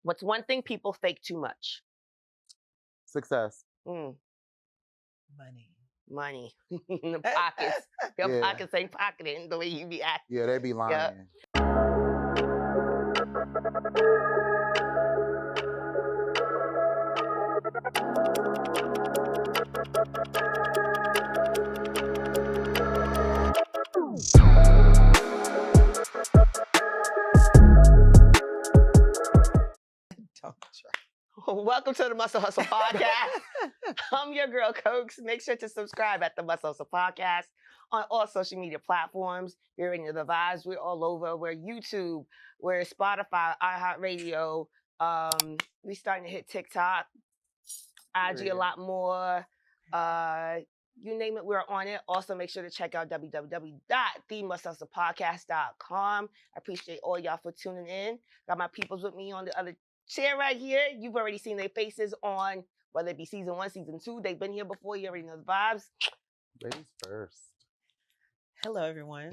What's one thing people fake too much? Success. Mm, Money. money. In the pockets. Your Yeah. pockets ain't pocketing the way you be acting. Yeah, they be lying. Don't try. Welcome to the Muscle Hustle Podcast. I'm your girl, Cokes. Make sure to subscribe at the Muscle Hustle Podcast on all social media platforms. You're in the vibes. We're all over. We're YouTube. We're Spotify, iHeartRadio. We starting to hit TikTok, IG a lot more. You name it, we're on it. Also, make sure to check out www.themusclehustlepodcast.com. I appreciate all y'all for tuning in. Got my peoples with me on the other chair right here. You've already seen their faces on whether it be season 1, season 2. They've been here before. You already know the vibes. Ladies first. Hello, everyone.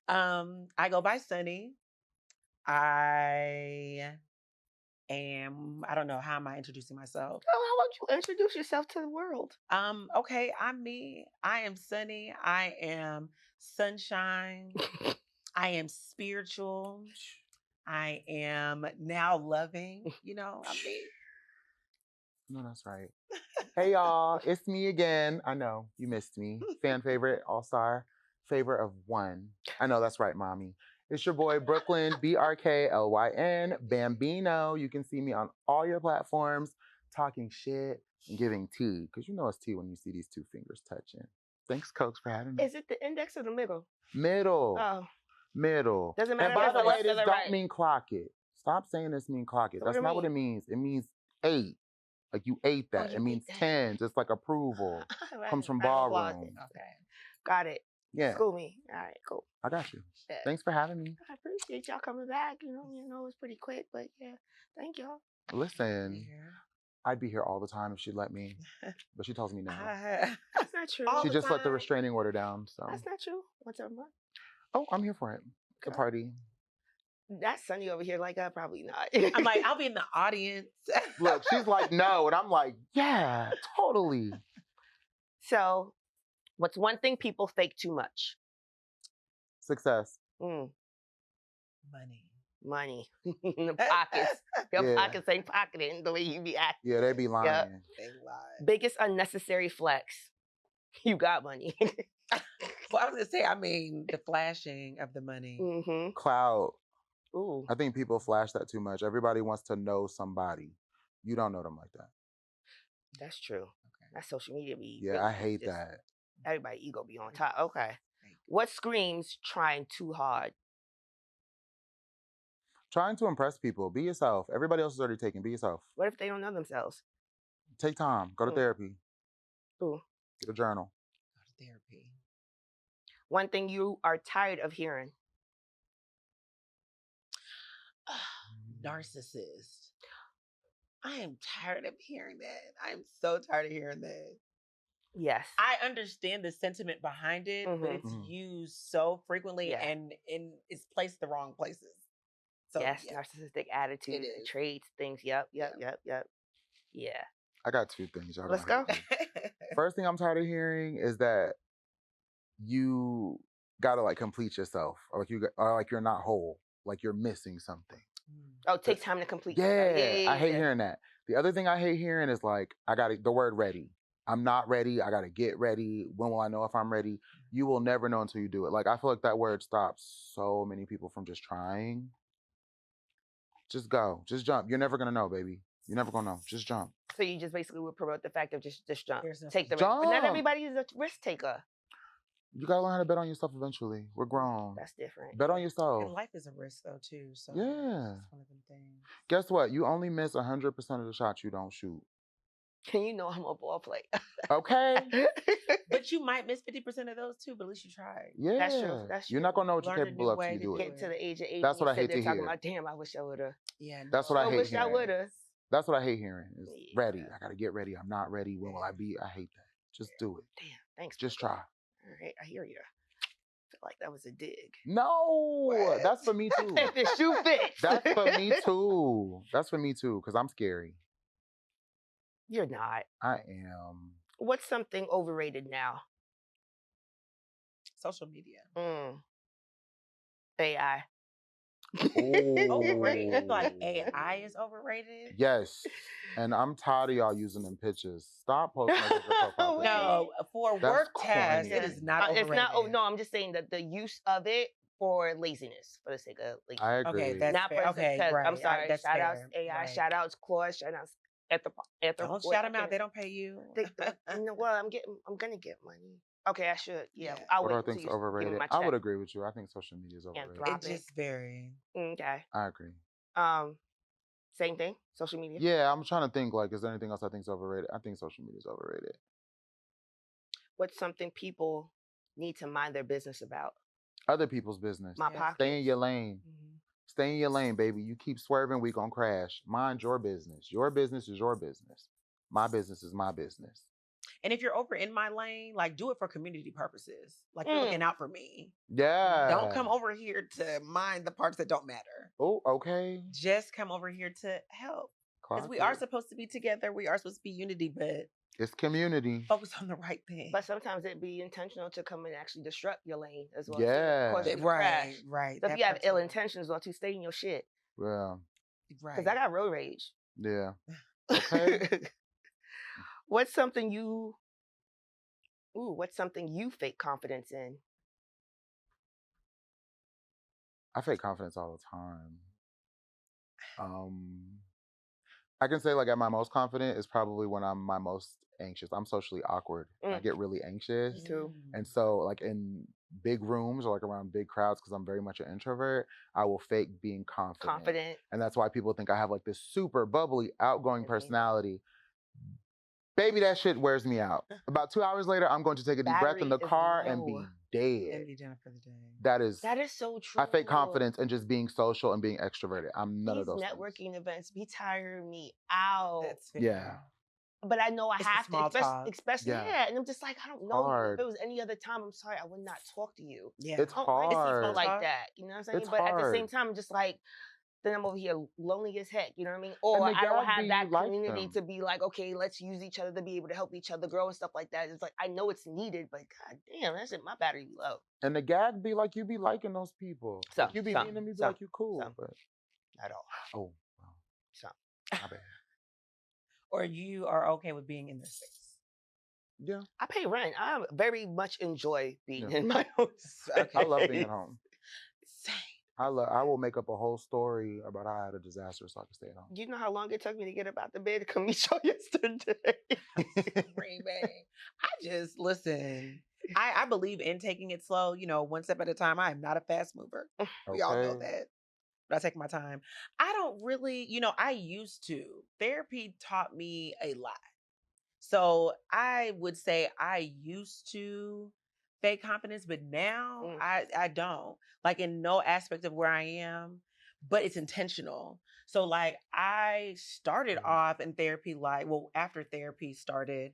I go by Sunny. I don't know, how am I introducing myself? Oh, how about you introduce yourself to the world? Okay, I'm me. I am Sunny. I am sunshine. I am spiritual. I am now loving. I'm me. No, that's right. Hey, y'all. It's me again. I know you missed me. Fan favorite, all-star, favorite of one. I know that's right, mommy. It's your boy, Brooklyn, BRKLYN, Bambino. You can see me on all your platforms, talking shit and giving tea. Because you know it's tea when you see these two fingers touching. Thanks, Cokes, for having me. Is it the index or the middle? Middle. Oh, Middle. Doesn't And matter by if the it's way, left or this the don't right. mean clock it. Stop saying this mean clock it. So what That's it not what it mean? means. It means 8. Like you ate that. you It means ate that. tens. It's like approval. Right, Comes from right, ballroom. Okay. got it. Yeah, School me. All right, cool. I got you. Yeah. Thanks for having me. I appreciate y'all coming back. You know, it was pretty quick, but yeah, thank y'all. Listen, Yeah. I'd be here all the time if she'd let me. But she tells me no. That's not true. All She the just let the time. restraining order down. So, That's not true. Once a month. oh, I'm here for it. It's a Okay. party. That's Sunny over here. Like, probably not. I'm like, I'll be in the audience. Look, she's like, no. And I'm like, yeah, totally. So, what's one thing people fake too much? Success. Money. Money. In the pockets. Your Yeah. pockets ain't pocketing the way you be acting. Yeah, they be lying. They lie. Biggest unnecessary flex. You got money. Well, I was gonna say, the flashing of the money. Mm-hmm. Cloud. Ooh. I think people flash that too much. Everybody wants to know somebody. You don't know them like that. That's true. That social media be. Yeah, really I hate just- that. Everybody ego be on top. Okay. What screams trying too hard? Trying to impress people. Be yourself. Everybody else is already taken. Be yourself. What if they don't know themselves? Take time. Go to Mm. therapy. Ooh. Get a journal. Go to therapy. One thing you are tired of hearing. Narcissist. I am tired of hearing that. I am so tired of hearing that. Yes. I understand the sentiment behind it, but it's Mhm. used so frequently Yeah. and it's placed the wrong places. So yes. yeah. Narcissistic attitudes, is. traits, things. Yep. Yeah. I got 2 things. Y'all Let's gonna go. hate me. First thing I'm tired of hearing is that you gotta like complete yourself, or like you're not whole, like you're missing something. Oh, take time to complete. Yeah, yourself. I hate hearing that. The other thing I hate hearing is like the word ready. I'm not ready. I gotta get ready. When will I know if I'm ready? You will never know until you do it. Like I feel like that word stops so many people from just trying. Just go. Just jump. You're never gonna know, baby. You're never gonna know. Just jump. So you just basically would promote the fact of just jump, There's no take the risk. But not jump. everybody is a risk taker. You gotta learn how to bet on yourself eventually. We're grown. That's different. Bet on yourself. And life is a risk though too. So Yeah. it's one of them things. Guess what? You only miss 100% of the shots you don't shoot. And you know I'm a ball player. Okay. But you might miss 50% of those too, but at least you tried. Yeah. That's true. That's You're true. not gonna know what you're Learn a capable new of till way you to do do it. Get to the age of 80. That's what I hate They're to talking hear. about, damn, I wish I would have. Yeah. That's what I I hate wish I hearing. would have. That's what I hate hearing. Is Yeah. ready. I gotta get ready. I'm not ready. When will I be? I hate that. Just do it. Damn. Thanks. Just brother. try. All right. I hear you. like that was a dig. No, What? that's for me too. If the shoe fits. That's for me too. That's for me too, because I'm scary. You're not. I am. What's something overrated now? Social media. AI. Overrated. You feel like Oh. AI is overrated? Yes. And I'm tired of y'all using them pictures. Stop posting those as your profile pictures. No, for That's work tasks, corny. it is not overrated. It's not. Oh no, I'm just saying that the use of it for laziness, for the sake of laziness. I agree. Okay, that's Not fair. person, Okay, 'cause right. I'm sorry. That's Shout outs fair. AI. Right. Shout outs Claude. Shout outs Don't shout them out. They don't pay you. Well, I'm gonna get money. Okay, I should. Yeah. Yeah. I'll What wait I until think's you give me overrated? my I would check. agree with you. I think social media is overrated. Anthropic. It just very. Okay. I agree. Same thing. Social media. Yeah, I'm trying to think, like, is there anything else I think is overrated? I think social media is overrated. What's something people need to mind their business about? Other people's business. My Yeah. pockets. Stay in your lane. Mhm. Stay in your lane, baby. You keep swerving, we gonna crash. Mind your business. Your business is your business. My business is my business. And if you're over in my lane, like do it for community purposes. Like you're looking out for me. Yeah. Don't come over here to mind the parts that don't matter. Oh, okay. Just come over here to help. Because Clock we are it. supposed to be together. We are supposed to be unity, but It's community. focus on the right thing. But sometimes it'd be intentional to come and actually disrupt your lane as well. Yeah. Cause you to Right, crash. right. So if that you have part ill too. intentions or to stay in your shit. Yeah. Right. Because I got road rage. Yeah. Okay. What's something you fake confidence in? I fake confidence all the time. I can say like at my most confident is probably when I'm my most anxious. I'm socially awkward. I get really anxious. too. And so like in big rooms or like around big crowds, because I'm very much an introvert, I will fake being confident. And that's why people think I have like this super bubbly, outgoing Mhm. personality. Baby, that shit wears me out. About 2 hours later, I'm going to take a deep breath in the Battery is car and be low. dead. And be done for the day. That is so true. I fake confidence in just being social and being extroverted. I'm none of These those networking events be tiring me out. That's fair. Yeah. But I know I It's the have small to, talk. especially Yeah. yeah. And I'm just like, I don't know. Hard. If it was any other time, I'm sorry, I would not talk to you. Yeah. It's I don't like people hard. like Hard. that. You know what I'm saying? It's But at the same hard. time, I'm just like, then I'm over here lonely as heck. You know what I mean? Or the I don't gag have be that you like community them. to be like, okay, let's use each other to be able to help each other grow and stuff like that. It's like I know it's needed, but god damn, that shit, my battery low. And the gag be like you be liking those people. Some, Like, you be some, meeting them, you be some, like you cool. some. But At all. oh, wow, So my bad. Or you are okay with being in their space. Yeah, I pay rent. I very much enjoy being Yeah. in my own space. I love being at home. Same. I will make up a whole story about how I had a disaster so I can stay at home. You know how long it took me to get up out the bed to come meet y'all yesterday? Ring bang. I just listen. I believe in taking it slow, one step at a time. I am not a fast mover. We all know Okay. that. But I take my time. I don't really, I used to. Therapy taught me a lot. So I would say I used to fake confidence, but now I don't. Like in no aspect of where I am, but it's intentional. So like I started off in therapy, after therapy started,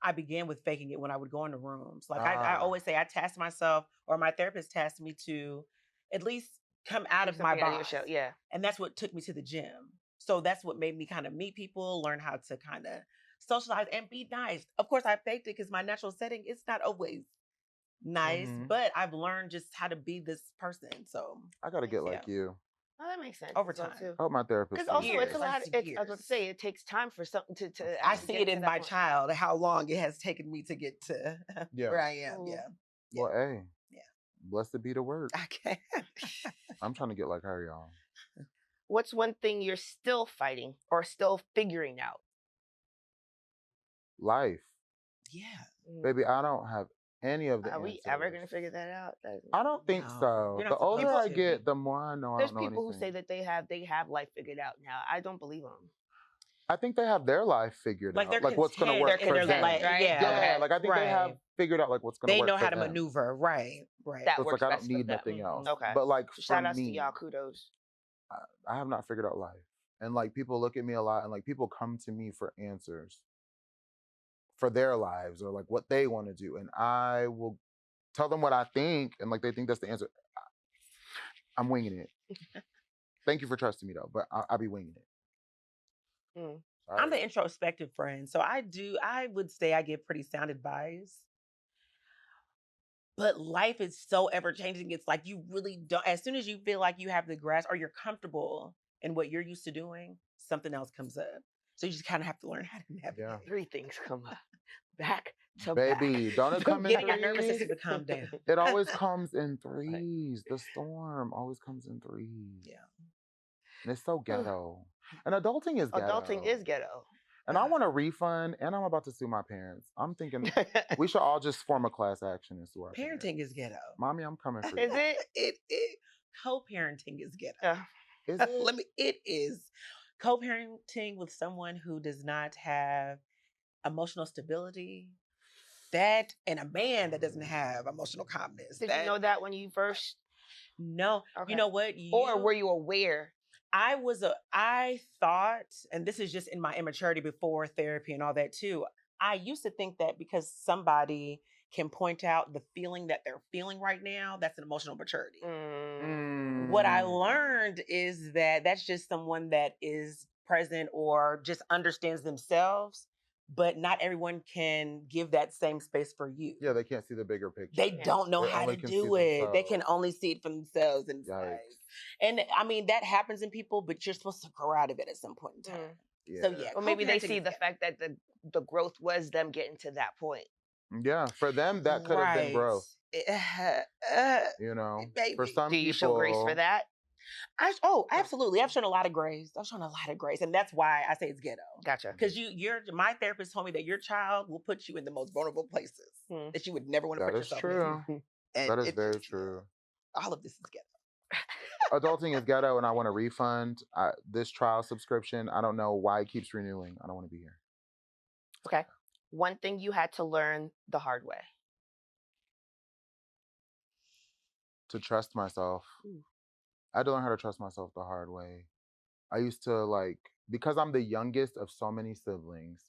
I began with faking it when I would go into rooms. Like I always say I tasked myself, or my therapist tasked me to at least come out Do of my something out of your box. shell, yeah. And that's what took me to the gym. So that's what made me kind of meet people, learn how to kind of socialize and be nice. Of course, I faked it because my natural setting is not always nice, Mhm. but I've learned just how to be this person. So I gotta get like you. Oh, that makes sense. Over as well, time. too. I hope my therapist. Because sees also this. it's a lot. Like I was about to say it takes time for something to I actually see get it to in that my point. child, how long it has taken me to get to Yeah. where I am. Ooh. Yeah. Well, hey. Yeah. Blessed be the word. Okay. I'm trying to get like her, y'all. What's one thing you're still fighting or still figuring out? Life. Yeah. Baby, I don't have any of the Are we answers. ever gonna figure that out? I don't think No, so. you're The not older supposed I to. get, the more I know I There's don't know people who anything. say that they have life figured out now. I don't believe them. I think they have their life figured Like out. they're Like what's gonna content work in for their them. life, right? Yeah. Yeah, Okay. like I think they have Right. figured out like what's gonna They work know for how to them. maneuver. Right. Right. That So it's works like I best don't for need them. nothing else. Okay. But like Shout for outs to me, y'all. Kudos. I have not figured out life. And like people look at me a lot and like people come to me for answers for their lives or like what they want to do. And I will tell them what I think, and like they think that's the answer. I'm winging it. Thank you for trusting me though, but I'll be winging it. Mm. I'm Sorry. the introspective friend. So I would say I give pretty sound advice. But life is so ever changing. It's like you really don't, as soon as you feel like you have the grasp or you're comfortable in what you're used to doing, something else comes up. So you just kind of have to learn how to navigate. Yeah. 3 things come up. Back to Baby, back. don't it come in Getting your nervous threes? system to calm down. It always comes in threes. The storm always comes in threes. Yeah. And it's so ghetto. And adulting is ghetto. Adulting is ghetto. And I want a refund, and I'm about to sue my parents. I'm thinking we should all just form a class action and sue our parents. Parenting is ghetto. Mommy, I'm coming for you. Is it? Co-parenting is ghetto. Is it? It is co-parenting with someone who does not have emotional stability. That and a man that doesn't have emotional calmness. Did you know that when you first? No. Okay. You know what? Or were you aware? I thought, and this is just in my immaturity before therapy and all that too. I used to think that because somebody can point out the feeling that they're feeling right now, that's an emotional maturity. What I learned is that that's just someone that is present or just understands themselves, but not everyone can give that same space for you. Yeah, they can't see the bigger picture. They don't know They how only to can do see it. They can themselves. only see it for themselves. And it's Yikes. like, and I mean, that happens in people, but you're supposed to grow out of it at some point in time. Yeah. So yeah. Or maybe they co-parenting see is the ghetto. fact that the growth was them getting to that point. Yeah, for them that could have been growth. You know, Baby. for some Do you people, show grace for that? Absolutely. I've shown a lot of grace. And that's why I say it's ghetto. Gotcha. Because my therapist told me that your child will put you in the most vulnerable places that you would never want to That put is yourself true. in. And That is it's very just, true. all of this is ghetto. Adulting is ghetto, and I want a refund. This trial subscription, I don't know why it keeps renewing. I don't want to be here. Okay. One thing you had to learn the hard way. To trust myself. I had to learn how to trust myself the hard way. I used to because I'm the youngest of so many siblings,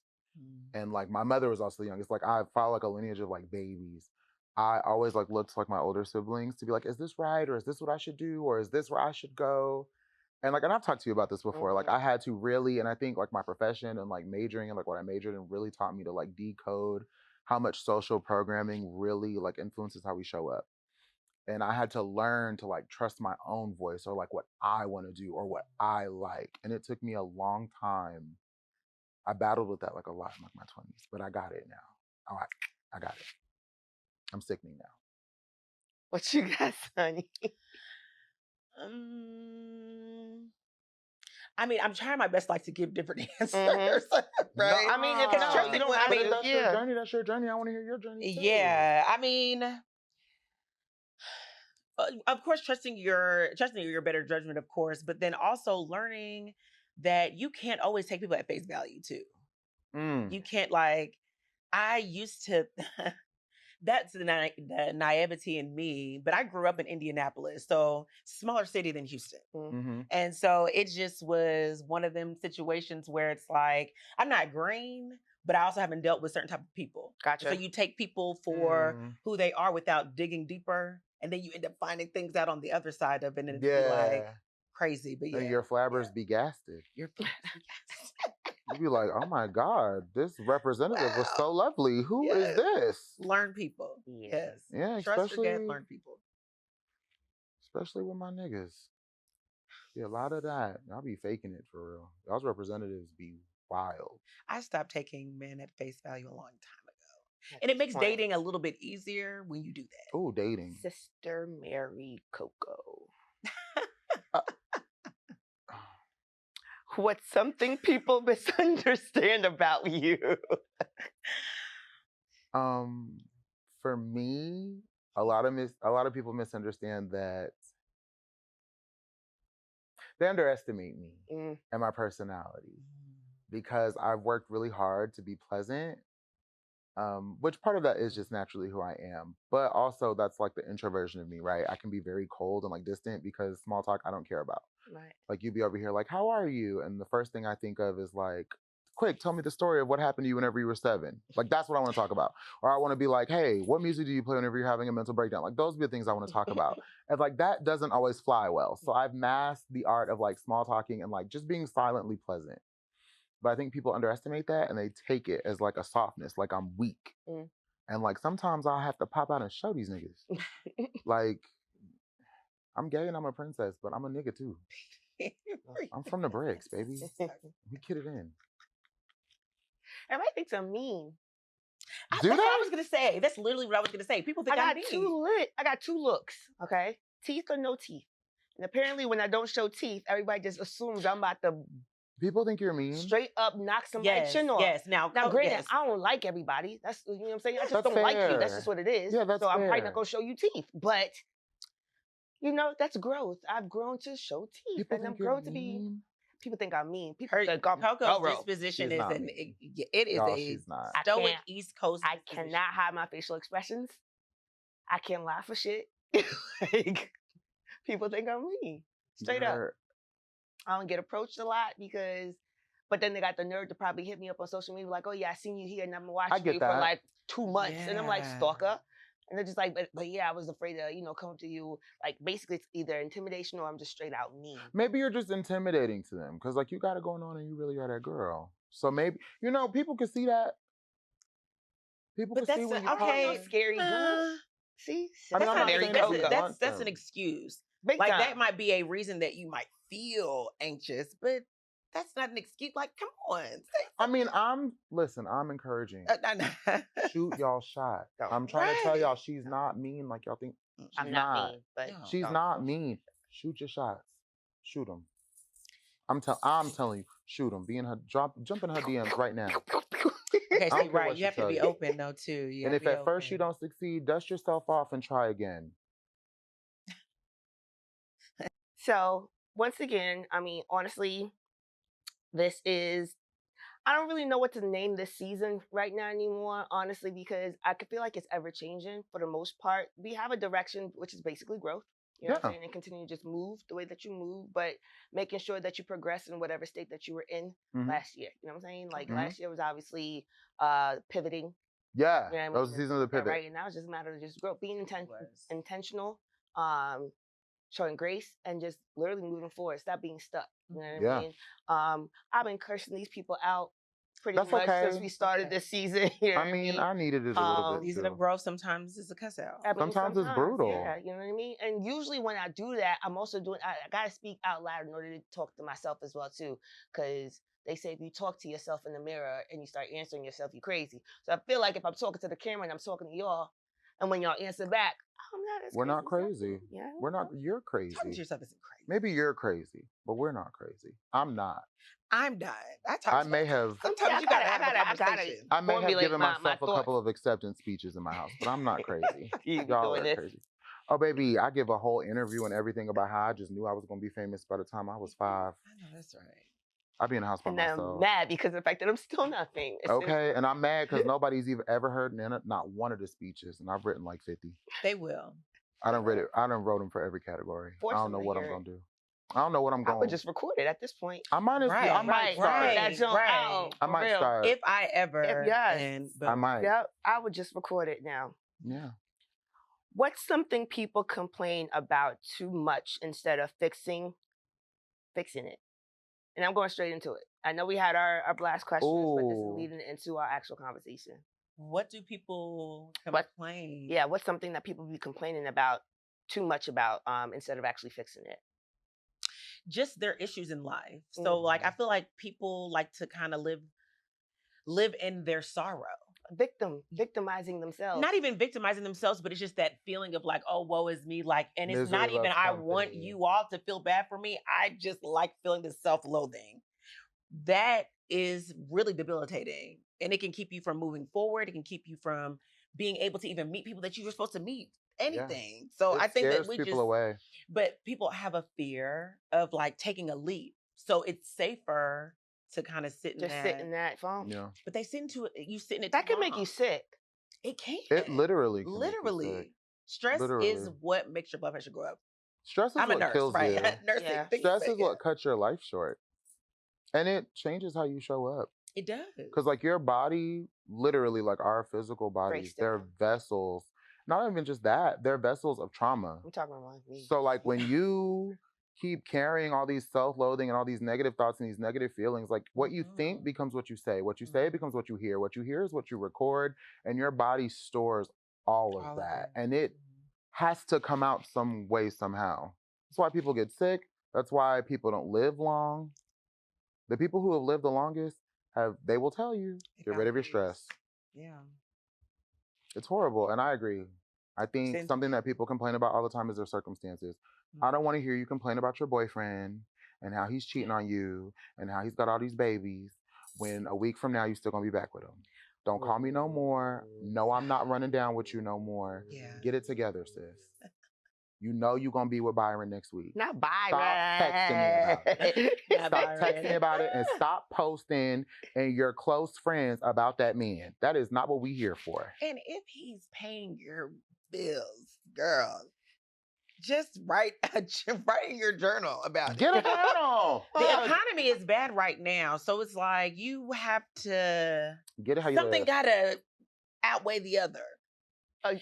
and like my mother was also the youngest. Like I follow like a lineage of like babies. I always like looked to like my older siblings to be like, is this right, or is this what I should do, or is this where I should go? And like, and I've talked to you about this before. Like I had to really, and I think like my profession and like majoring and like what I majored in really taught me to like decode how much social programming really like influences how we show up. And I had to learn to like trust my own voice or like what I want to do or what I like. And it took me a long time. I battled with that like a lot in like my 20s, but I got it now. Oh, I got it. I'm sickening now. What you got, Sonny? I mean, I'm trying my best like to give different answers. Mhm. Right? I mean, if Because no, trusting you don't when- have I to. mean, That's your Yeah. journey. That's your journey. I want to hear your journey too. Yeah, I mean, of course, trusting your better judgment, of course, but then also learning that you can't always take people at face value too. Mm. You can't like. I used to. That's the naivety in me, but I grew up in Indianapolis, so smaller city than Houston. Mm-hmm. And so it just was one of them situations where it's like, I'm not green, but I also haven't dealt with certain type of people. Gotcha. So you take people for who they are without digging deeper, and then you end up finding things out on the other side of it, and it's be like crazy. But yeah, And your flabbers be gasted. Your You'd be like, oh my God, this representative was so lovely. Who is this? Learn people. Yeah. Yes. Yeah, Trust again, learn people. especially with my niggas. Yeah, a lot of that. Y'all be faking it for real. Y'all's representatives be wild. I stopped taking men at face value a long time ago. And it makes dating a little bit easier when you do that. Oh, dating. Sister Mary Coco. What's something people misunderstand about you? For me, a lot of people misunderstand that they underestimate me and my personality because I've worked really hard to be pleasant. Which part of that is just naturally who I am, but also that's like the introversion of me, right? I can be very cold and like distant because small talk I don't care about. Right. Like you'd be over here like, how are you? And the first thing I think of is like quick, tell me the story of what happened to you whenever you were 7. Like, that's what I want to talk about. Or I want to be like, hey, what music do you play whenever you're having a mental breakdown? Like, those are the things I want to talk about. And like, that doesn't always fly well. So I've mastered the art of like small talking and like just being silently pleasant. But I think people underestimate that and they take it as like a softness, like I'm weak. Mm. And like, sometimes I have to pop out and show these niggas. Like, I'm gay and I'm a princess, but I'm a nigga too. I'm from the bricks, baby. We get it in. Everybody thinks I'm mean. Do That's what I they? was gonna say. That's literally what I was gonna say. People think I'm mean. I got 2 looks, okay? Teeth or no teeth. And apparently when I don't show teeth, everybody just assumes I'm about to People think you're mean. straight up knock somebody's Yes, chin off. yes. Now, Granted, yes. I don't like everybody. That's, you know what I'm saying? I just That's don't like you. That's fair. just what it is. Yeah, that's so I'm probably fair. not going to show you teeth. But, you know, that's growth. I've grown to show teeth. People and I'm think you're grown to be... mean. People think I'm mean. People Her, think I'm Coco's thorough. disposition She's is not an mean. it is Y'all, a she's not. I stoic can't- East Coast. I disposition. cannot hide my facial expressions. I can't lie for shit. Like, people think I'm mean. Straight up. You're- I don't get approached a lot because, but then they got the nerve to probably hit me up on social media like, oh yeah, I seen you here and I've been watching get you for that. like 2 months. And I'm like, Yeah. stalker. And they're just like, but yeah, I was afraid to, you know, come to you. Like basically it's either intimidation or I'm just straight out mean. Maybe you're just intimidating to them because like you got it going on and you really are that girl. So maybe, you know, people can see that. People But can see that's when you okay. No scary dude. Uh, See? I mean, That's I'm not not an Scary saying that's, that we Coco. want that's an them. excuse. Big Like time. that might be a reason that you might feel anxious, but that's not an excuse. Like, come on. I mean, I'm encouraging. Shoot y'all shot. No. I'm trying to tell Right. y'all she's not mean like y'all think. She's I'm not mean, but No. She's no. not mean. Shoot your shots. Shoot them. I'm telling you, shoot them. Jump in her DMs right now. Okay, I don't see, care right. what You she have to tell be you. open though too. You And have if to be at first you open. don't succeed, dust yourself off and try again. So once again, I mean, honestly, this is, I don't really know what to name this season right now anymore, honestly, because I could feel like it's ever changing for the most part. We have a direction, which is basically growth. You know what I'm Yeah. saying? And continue to just move the way that you move, but making sure that you progress in whatever state that you were in Mhm. last year. You know what I'm saying? Like Mhm. last year was obviously pivoting. Yeah, You know what I that was mean? the season of the pivot. Right. And now it's just a matter of just growth, being was. intentional, showing grace, and just literally moving forward. Stop being stuck. You know what Yeah. I mean? I've been cursing these people out pretty That's much since okay. we started this season. You know I what mean, I needed it a little bit Season of too. growth sometimes is a cuss out. I mean, Sometimes it's brutal. Yeah, you know what I mean? And usually when I do that, I'm also doing, I got to speak out loud in order to talk to myself as well too. Because they say if you talk to yourself in the mirror and you start answering yourself, you're crazy. So I feel like if I'm talking to the camera and I'm talking to y'all, and when y'all answer back, I'm not as We're not crazy as I crazy. thought. Yeah. We're not. You're Talking to crazy. yourself isn't crazy. Maybe you're crazy, but we're not crazy. I'm not. I'm not. I talk I to may myself. have. Sometimes Yeah, you gotta have a I gotta conversation. I may have formulate given my myself a thoughts. couple of acceptance speeches in my house, but I'm not crazy. You be Y'all doing are this. crazy. Oh, baby, I give a whole interview and everything about how I just knew I was going to be famous by the time I was 5. I know that's right. I'd be in the house by And then I'm myself. mad because of the fact that I'm still not famous. Okay, and I'm mad because nobody's even ever heard not one of the speeches, and I've written like 50. They will. I done read it. I done wrote them for every category. Force I don't them know to what I'm hear gonna do. I don't know what I'm I going. would just record it at this point. I might. Right, I might right, start. right. That jump right. out. I for might real. start. If I ever yes. and I might. Yep, I would just record it now. Yeah. What's something people complain about too much instead of fixing it? And I'm going straight into it. I know we had our blast questions, but this is Ooh. leading into our actual conversation. What do people What- complain? Yeah, what's something that people be complaining about too much about instead of actually fixing it? Just their issues in life. So like I Mm-hmm. feel like people like to kind of live in their sorrow. Victimizing themselves. Not even victimizing themselves, but it's just that feeling of like, oh, woe is me. Like, and it's Misery not even loves I want company. you all to feel bad for me. I just like feeling the self-loathing. That is really debilitating. And it can keep you from moving forward. It can keep you from being able to even meet people that you were supposed to meet. Anything. So It I think that scares we people just away. but people have a fear of like taking a leap. So it's safer to kind of sit in just that. sit in that phone. Yeah. But they sit into it. You sit in it. That too can make you long. sick. It can. It literally. Can make you sick. Literally. Stress is Literally. what makes your blood pressure go up. Stress is I'm a what nurse, kills right? you. Nursing. Yeah. things Stress like is what cuts your life short, and it changes how you show up. It does. Because like your body, literally, like our physical bodies, they're different. vessels. Not even just that, they're vessels of trauma. I'm talking about me. So like when you keep carrying all these self-loathing and all these negative thoughts and these negative feelings, like what you think Mhm. becomes what you say. What you say Mhm. becomes what you hear. What you hear is what you record, and your body stores all of All of that. it. And it Mhm. has to come out some way somehow. That's why people get sick. That's why people don't live long. The people who have lived the longest they will tell you, It get got rid of your ways. stress. Yeah. It's horrible, and I agree. I think Same something here. that people complain about all the time is their circumstances. I don't want to hear you complain about your boyfriend and how he's cheating on you and how he's got all these babies when a week from now you're still gonna be back with him. Don't call me no more. No, I'm not running down with you no more. Yeah. Get it together, sis. You know you're gonna be with Byron next week. Not Byron. Stop texting me about it. Not Stop Byron. texting me about it and stop posting and your close friends about that man. That is not what we here for. And if he's paying your bills, girl, just write in your journal about Get a it. journal. The economy is bad right now, so it's like you have to. Get it how you Something live. gotta outweigh the other.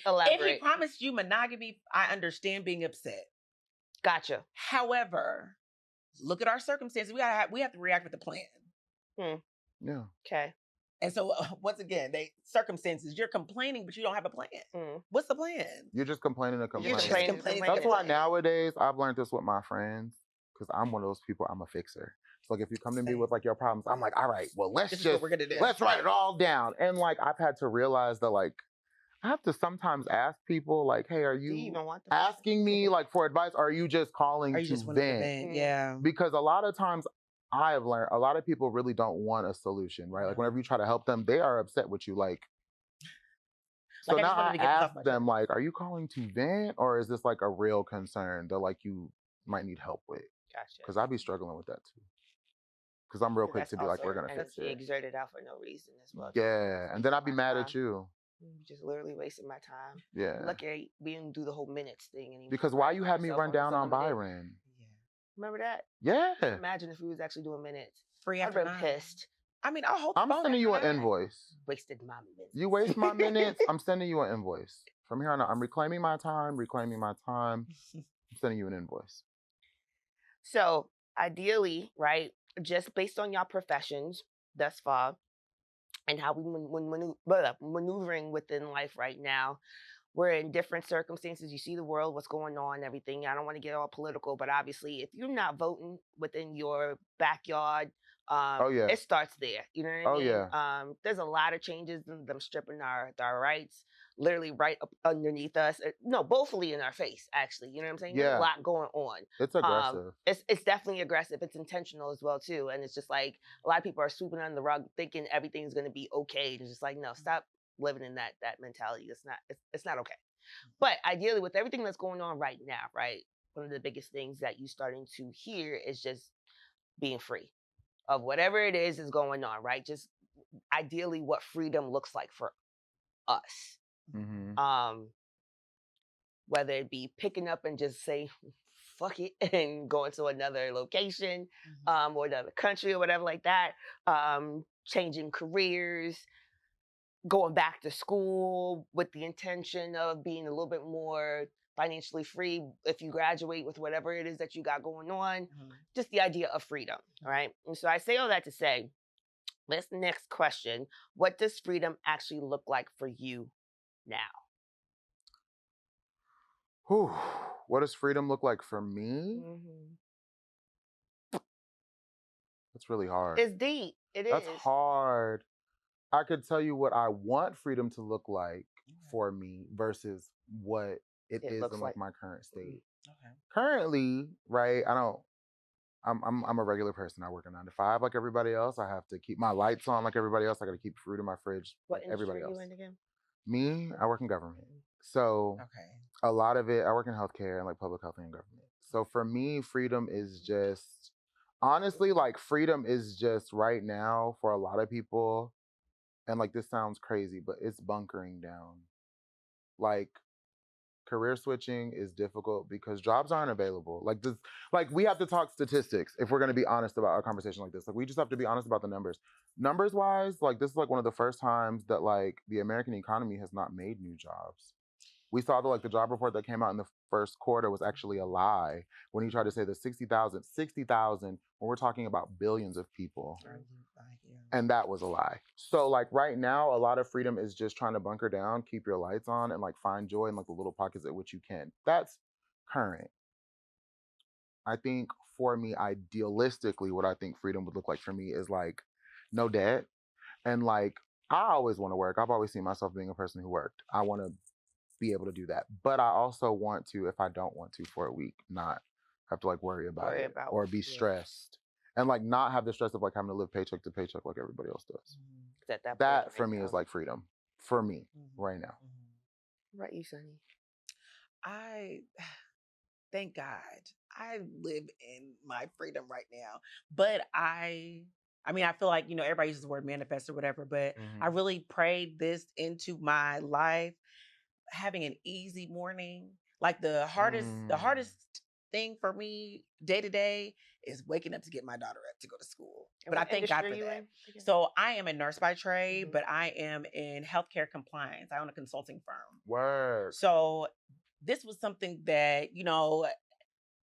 Elaborate. If he promised you monogamy, I understand being upset. Gotcha. However, look at our circumstances. We have to react with a plan. Yeah. Okay. And so once again, circumstances. You're complaining, but you don't have a plan. What's the plan? You're just complaining to You're complain. just complaining. That's why nowadays I've learned this with my friends because I'm one of those people. I'm a fixer. So like if you come to me with like your problems, I'm like, all right, well let's This is what just we're gonna do. let's write it all down. And like I've had to realize that like I have to sometimes ask people like, hey, are Do you you even want the asking me like for advice? Or are you just calling Are you to just wanting to vent? vent? Yeah. Because a lot of times I have learned a lot of people really don't want a solution, right? Like whenever you try to help them, they are upset with you. Like, so Like, I now just wanted I to get this off ask my them, like, are you calling to vent or is this like a real concern that like you might need help with? Gotcha. Because I'd be struggling with that too. Because I'm real quick That's to be like, also we're gonna fix energy it. exerted out for no reason as well. too. Yeah, and then I'd be My mad time. at you. Just literally wasting my time. Yeah. Lucky I didn't do the whole minutes thing anymore. Because why you had me Myself run on the down on summer minute. Byron? Remember that? Yeah. Imagine if we was actually doing minutes. Free I'd after been 9. pissed. I mean, I'll hold the I'm phone sending you an after 9. invoice. Wasted my minutes. You waste my minutes, I'm sending you an invoice. From here on out, I'm reclaiming my time. I'm sending you an invoice. So ideally, right, just based on your professions thus far and how we maneuvering within life right now, we're in different circumstances. You see the world, what's going on, everything. I don't want to get all political, but obviously, if you're not voting within your backyard, it starts there. You know what I mean? Yeah. There's a lot of changes, them stripping our rights, literally right up underneath us. No, bothly in our face, actually. You know what I'm saying? There's a lot going on. It's aggressive. It's definitely aggressive. It's intentional as well too. And it's just like a lot of people are sweeping under the rug, thinking everything's gonna be okay. It's just like, no, stop living in that mentality. It's not okay. But ideally, with everything that's going on right now, right, one of the biggest things that you're starting to hear is just being free of whatever it is going on, right? Just ideally what freedom looks like for us. Mm-hmm. Whether it be picking up and just say fuck it and going to another location, or another country or whatever like that, changing careers, going back to school with the intention of being a little bit more financially free if you graduate with whatever it is that you got going on. Just the idea of freedom, all right? And so I say all that to say, this next question, what does freedom actually look like for you now? Whew. What does freedom look like for me? That's really hard. It's deep. That's hard. I could tell you what I want freedom to look like for me versus what it is in like my current state. Currently, right, I'm a regular person. I work a 9 to 5 like everybody else. I have to keep my lights on like everybody else. I got to keep food in my fridge like everybody else. What industry are you in again? Me, I work in government. So a lot of it, I work in healthcare and like public health and government. So for me, freedom is just, honestly, like freedom is just right now for a lot of people. And like, this sounds crazy, but it's bunkering down. Like, career switching is difficult because jobs aren't available. Like this, like we have to talk statistics if we're going to be honest about a conversation like this. Like we just have to be honest about the numbers. Numbers wise, like this is like one of the first times that like the American economy has not made new jobs. We saw the job report that came out in the first quarter was actually a lie when he tried to say that 60,000 when we're talking about billions of people. And that was a lie. So like right now, a lot of freedom is just trying to bunker down, keep your lights on, and like find joy in like the little pockets at which you can. That's current. I think for me, idealistically, what I think freedom would look like for me is like no debt. And like I always want to work. I've always seen myself being a person who worked. I want to be able to do that. But I also want to, if I don't want to for a week, not have to like worry about it or be stressed. And like not have the stress of like having to live paycheck to paycheck like everybody else does. That for me is like freedom. For me right now. Right, you, Sunny. I thank God I live in my freedom right now. But I mean, I feel like, everybody uses the word manifest or whatever, but I really prayed this into my life. Having an easy morning, like the hardest thing for me day to day is waking up to get my daughter up to go to school. But I thank God for that. So I am a nurse by trade, but I am in healthcare compliance. I own a consulting firm. Word. So this was something that,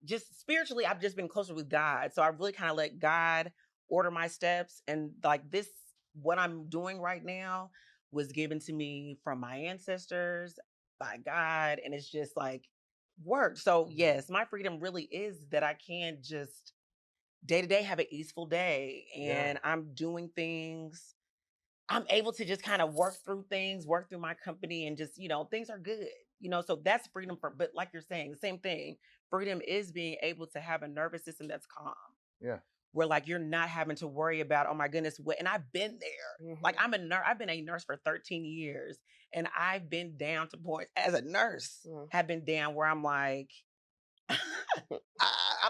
just spiritually, I've just been closer with God. So I really kind of let God order my steps. And like this, what I'm doing right now was given to me from my ancestors, by God, and it's just like work. So yes, my freedom really is that I can just day to day have an easeful day, and I'm doing things. I'm able to just kind of work through things, work through my company, and just things are good. So that's freedom but like you're saying, the same thing. Freedom is being able to have a nervous system that's calm. Yeah. Where like you're not having to worry about, oh my goodness, what? And I've been there. Like I'm a nurse. I've been a nurse for 13 years, and I've been down to points as a nurse. Have been down where I'm like, I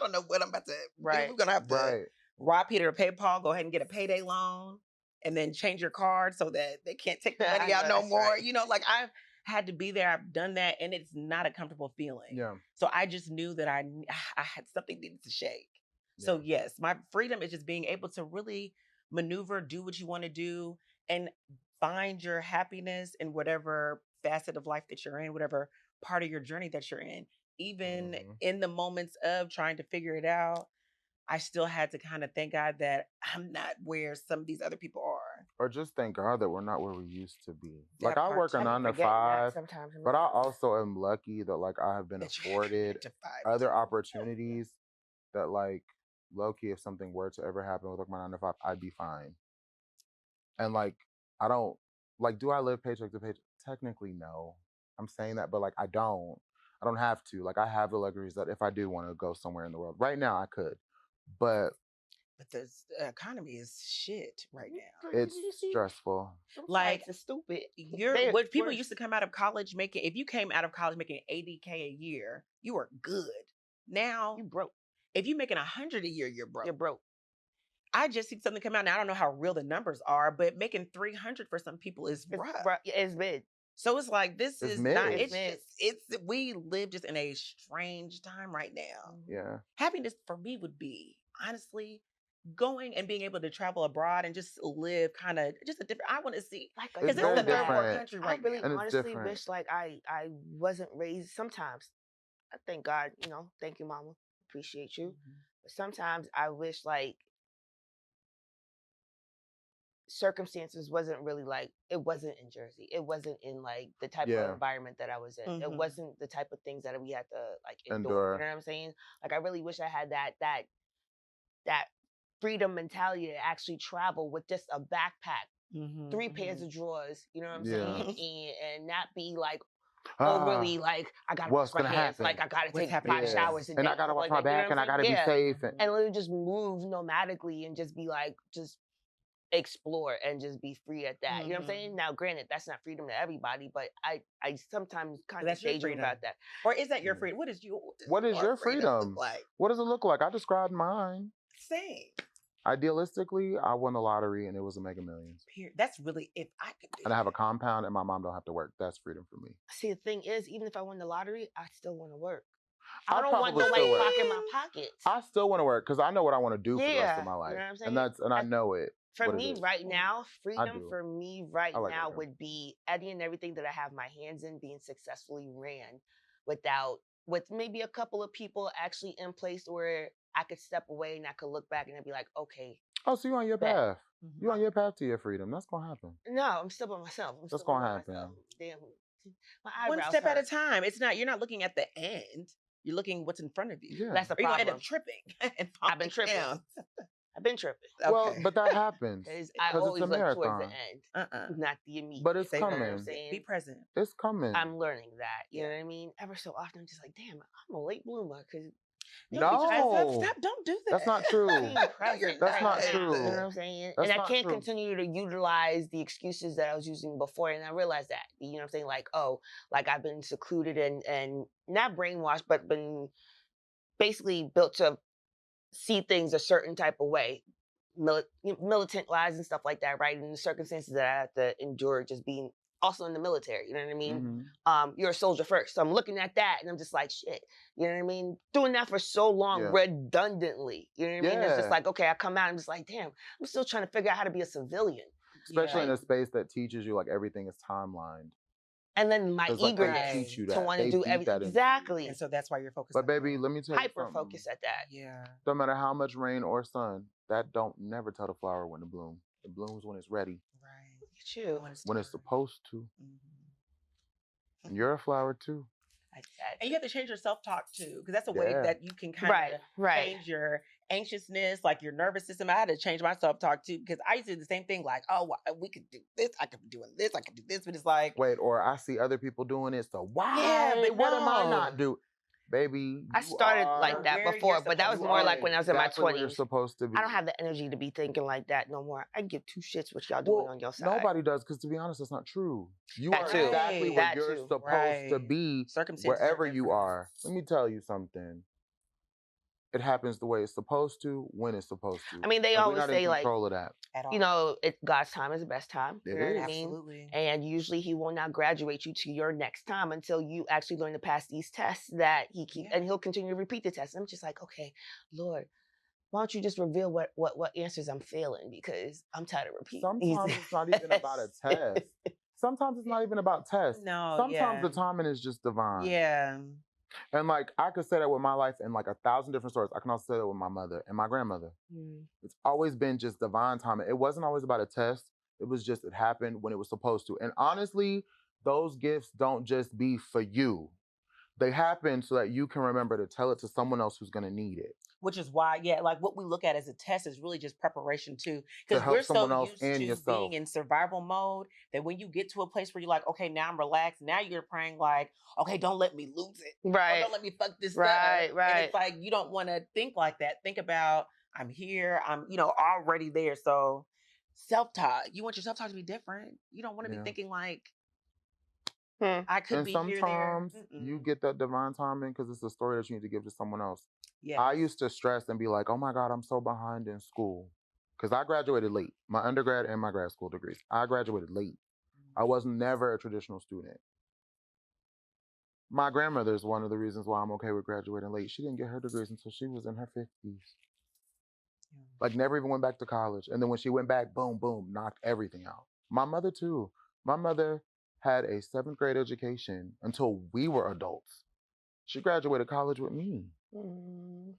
don't know what I'm about to. Right. We're gonna have to rob Peter to pay Paul. Go ahead and get a payday loan, and then change your card so that they can't take the money out no more. Right. Like I've had to be there. I've done that, and it's not a comfortable feeling. Yeah. So I just knew that I had something needed to shake. So yes, my freedom is just being able to really maneuver, do what you want to do, and find your happiness in whatever facet of life that you're in, whatever part of your journey that you're in. Even in the moments of trying to figure it out, I still had to kind of thank God that I'm not where some of these other people are. Or just thank God that we're not where we used to be. Like I work a 9 to 5, but I also am lucky that like I have been afforded other opportunities that like low-key, if something were to ever happen with like my 9 to 5, I'd be fine. And like I don't like, do I live paycheck to paycheck? Technically no. I'm saying that, but like I don't have to. Like I have the luxuries that if I do want to go somewhere in the world right now I could, but the economy is shit right now. It's stressful. Like it's stupid. What people used to come out of college making, if you came out of college making $80K a year, you were good. Now you broke. If you're making $100 a year, you're broke. You're broke. I just see something come out now. I don't know how real the numbers are, but making $300 for some people is rough. It's mid. So it's like this is mid. not. It's we live just in a strange time right now. Yeah. Happiness for me would be honestly going and being able to travel abroad and just live kind of just a different. I want to see because it's the third world country right now. I really honestly wish like I wasn't raised. Sometimes I thank God, thank you, Mama. Appreciate you. But sometimes I wish like circumstances wasn't really like, it wasn't in Jersey. It wasn't in like the type of environment that I was in. It wasn't the type of things that we had to like endure. You know what I'm saying? Like I really wish I had that freedom mentality to actually travel with just a backpack, 3 pairs of drawers, you know what I'm saying? And not be like overly like I gotta wash my hands, like I gotta take 5 showers a day, and I gotta wash my back, and I gotta be safe, and literally just move nomadically and just be like just explore and just be free at that. You know what I'm saying? Now, granted, that's not freedom to everybody, but I sometimes kind of daydream about that. Or is that your freedom? What is your freedom? Like? What does it look like? I described mine. Same. Idealistically, I won the lottery and it was a Mega Millions. That's really, if I could do And I have a it. compound and my mom don't have to work. That's freedom for me. See, the thing is, even if I won the lottery, I still want to work. I'll I don't want the probably still white work. clock in my pockets. I still want to work because I know what I want to do for the rest Yeah, of my life. you know what I'm saying? And I know it. For what it me is. right now, freedom do. for me right I like now freedom. would be any and everything that I have my hands in being successfully ran with maybe a couple of people actually in place where I could step away and I could look back and I'd be like, okay, Oh, so you on your Bet. path. You on your path to your freedom. That's going to happen. no, I'm still by myself. That's gonna happen. Damn, my One eyebrows step at a hurt. time. You're not looking at the end. You're looking what's in front of you. Yeah. That's the Or you're going to end problem. up tripping. And I've been falling tripping. down. I've been tripping. Well, Okay. but that happens. Because I 'Cause it's always a look towards the marathon. end, not the immediate. But it's Say You know what coming. I'm saying? Be present. It's coming. I'm learning that. You Yeah. know what I mean? Ever so often, I'm just like, damn, I'm a late bloomer because No. Stop. Don't do that. That's not true. being present That's right not now, true. You know what I'm saying? That's and I not can't true. continue to utilize the excuses that I was using before. And I realized that, you know what I'm saying? Like, oh, like I've been secluded and not brainwashed, but been basically built to see things a certain type of way, militant wise and stuff like that, right? And the circumstances that I have to endure just being also in the military, you know what I mean? Mhm. You're a soldier first. So I'm looking at that and I'm just like, shit, you know what I mean? Doing that for so long Yeah. redundantly, you know what I mean? It's Yeah. just like, okay, I come out and I'm just like, damn, I'm still trying to figure out how to be a civilian. Especially in Yeah. a space that teaches you like everything is timelined. And then my 'Cause, like, they eagerness teach you to that. want They to do beat that everything. in- Exactly. And so that's why you're focused. But on baby, let me tell you Hyper something. focus at that. Yeah. No matter how much rain or sun, that don't never tell the flower when to bloom. It blooms when it's ready, Right. Look at you. when it's time. supposed to. Mhm. And you're a flower too. And you have to change your self-talk too, because that's a way Yeah. that you can kind Right, of right. change your anxiousness, like your nervous system. I had to change my self-talk too, because I used to do the same thing, like, oh, we could do this, I could be doing this, I could do this, but it's like, Wait, or I see other people doing it, so why? Yeah, but what am I no. not do? Baby, I you started are- like that where before, you're but that was supposed more to like be. when I was in my exactly where you're 20s. supposed to be. I don't have the energy to be thinking like that no more. I give two shits what y'all doing Well, on your side. nobody does, because to be honest, that's not true. You That are too. exactly where That you're too. supposed to Right. be Circumstances are wherever you different. are. Let me tell you something. It happens the way it's supposed to, when it's supposed to. I mean, they And we're always not say in like, control of that. At all. you know, God's time is the best time. You It know what I is. mean? Absolutely. And usually he will not graduate you to your next time until you actually learn to pass these tests that he keep, Yeah. and he'll continue to repeat the test. I'm just like, okay, Lord, why don't you just reveal what answers I'm failing, because I'm tired of repeating. these Sometimes it's not even about a test. Sometimes it's not even about tests. No, Sometimes the yeah. timing is just divine. Yeah. And like I could say that with my life in like 1,000 different stories. I can also say that with my mother and my grandmother. Mm. It's always been just divine timing. It wasn't always about a test. It was just it happened when it was supposed to. And honestly, those gifts don't just be for you. They happen so that you can remember to tell it to someone else who's gonna need it. Which is why, yeah, like what we look at as a test is really just preparation too. To Because help we're so someone else used and to yourself. being in survival mode that when you get to a place where you're like, okay, now I'm relaxed. Now you're praying like, okay, don't let me lose it. Or Right. don't let me fuck this Right, up. right. And it's like you don't want to think like that. Think about I'm here. I'm, already there. So self-talk. You want your self-talk to be different. You don't want to Yeah. be thinking like Hmm. I could And be here, there. sometimes you get that divine timing because it's a story that you need to give to someone else. Yeah. I used to stress and be like, oh my God, I'm so behind in school. Because I graduated late, my undergrad and my grad school degrees. I graduated late. I was never a traditional student. My grandmother is one of the reasons why I'm okay with graduating late. She didn't get her degrees until she was in her 50s. Like never even went back to college. And then when she went back, boom, boom, knocked everything out. My mother too. My mother had a 7th grade education until we were adults. She graduated college with me. Mm.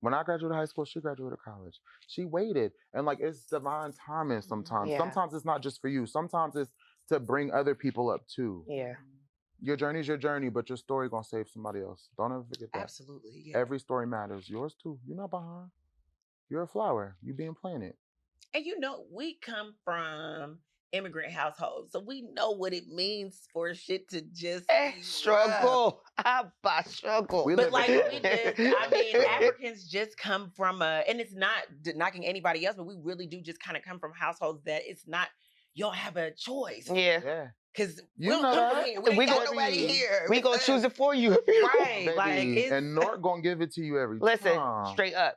When I graduated high school, she graduated college. She waited. And like it's divine timing sometimes. Yeah. Sometimes it's not just for you. Sometimes it's to bring other people up too. Yeah. Your journey's your journey, but your story gonna save somebody else. Don't ever forget that. Absolutely. Yeah. Every story matters. Yours too. You're not behind. You're a flower. You being planted. And we come from immigrant households, so we know what it means for shit to just be rough. Struggle. I struggle. We But live like in we struggle. just, I mean, Africans just come from and it's not knocking anybody else, but we really do just kind of come from households that it's not. You don't have a choice. Yeah. Yeah. Because You we don't know come from that. here. We We ain't got gon- nobody here. We gonna choose it for you. Right. Like Baby, it's and North gonna give it to you every Listen, time. straight up.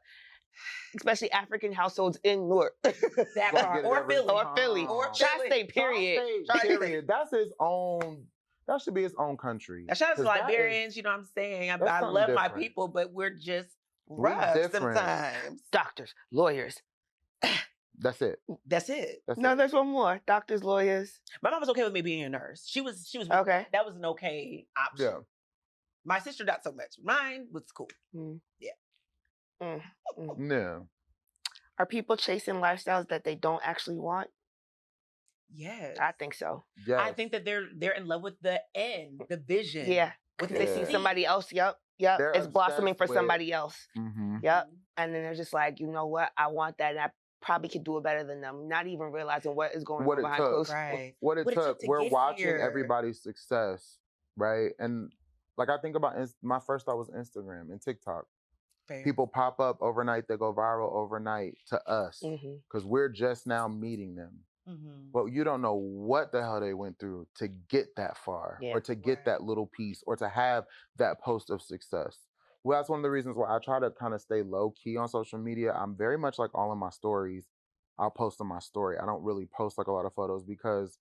especially African households in Newark. That Gonna part. get it Or every Philly. Or Philly. time. Or Tri-state, period. Tri-state, Tri-state. period. That's his own. That should be his own country. Now, shout out to 'Cause that Liberians, you know what I'm saying? that's I something love my different. people, but we're just We rough different. sometimes. Doctors, lawyers. That's it. That's it. That's No, it. there's one more. Doctors, lawyers. My mom was okay with me being a nurse. She was Okay. That was an okay option. Yeah. My sister not so much. Mine was cool. Yeah. Are people chasing lifestyles that they don't actually want? Yes. I think so. Yes. I think that they're in love with the end, the vision. Yeah. What They Yeah. see somebody else. Yep. They're It's blossoming for obsessed with- somebody else. Mm-hmm. Yep. And then they're just like, you know what? I want that. And I probably could do it better than them. Not even realizing what is going What on it behind took. closed Right. What it took. to We're get watching here. everybody's success, right? And like I think about my first thought was Instagram and TikTok. Fair. People pop up overnight, they go viral overnight to us Mm-hmm. because we're just now meeting them. Mhm. But you don't know what the hell they went through to get that far Yeah. or to get Right. that little piece or to have that post of success. Well, that's one of the reasons why I try to kind of stay low key on social media. I'm very much like all of my stories. I'll post on my story. I don't really post like a lot of photos because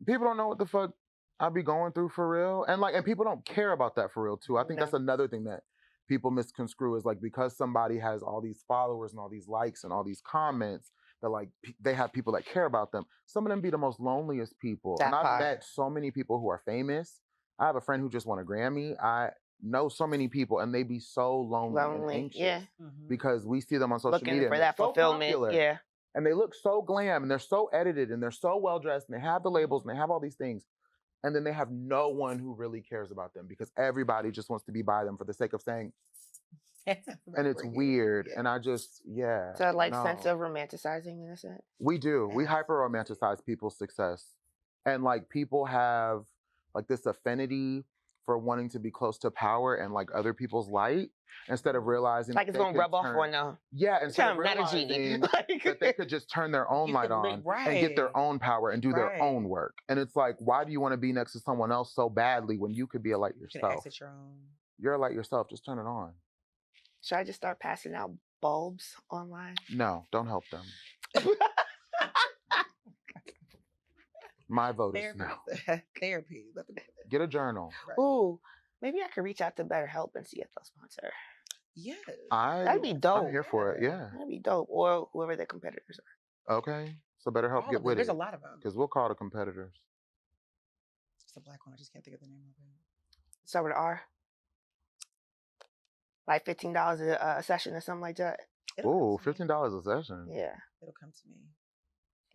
people don't know what the fuck I be going through for real. And people don't care about that for real too. I think No. that's another thing that people misconstrue is like because somebody has all these followers and all these likes and all these comments that like they have people that care about them. Some of them be the most loneliest people. That And I've part. met so many people who are famous. I have a friend who just won a Grammy. I know so many people and they be so lonely, and Lonely. anxious Yeah. Mhm. because we see them on social Looking media for and they're that so fulfillment. popular, Yeah. and they look so glam and they're so edited and they're so well dressed and they have the labels and they have all these things. And then they have no one who really cares about them because everybody just wants to be by them for the sake of saying, and it's weird. Yeah. And I just, yeah. So like no. sense of romanticizing in a sense. We do. We Yes. hyper romanticize people's success. And like people have like this affinity for wanting to be close to power and like other people's light instead of realizing Like that it's they gonna could rub off turn- on them. Yeah, instead of Kind of not a genie. realizing Like, that they could just turn their own You light could on live- and get their right. own power and do their Right. own work. And it's like, why do you want to be next to someone else so badly when you could be a light You can yourself? exit your own. You're a light yourself. Just turn it on. Should I just start passing out bulbs online? No, don't help them. My vote is Therapy. no. Therapy. Let them do that. Get a journal. Right. Ooh, maybe I could reach out to BetterHelp and see if they'll sponsor. Yes. That'd be dope. I'm here for it. Yeah. That'd be dope. Or whoever their competitors are. Okay. So better help All get of them. with There's it. a lot of them. Because we'll call the competitors. It's a black one. I just can't think of the name of it. Start with an R. Like $15 a session or something like that. It'll Ooh, come to me. $15 a session. Yeah. It'll come to me.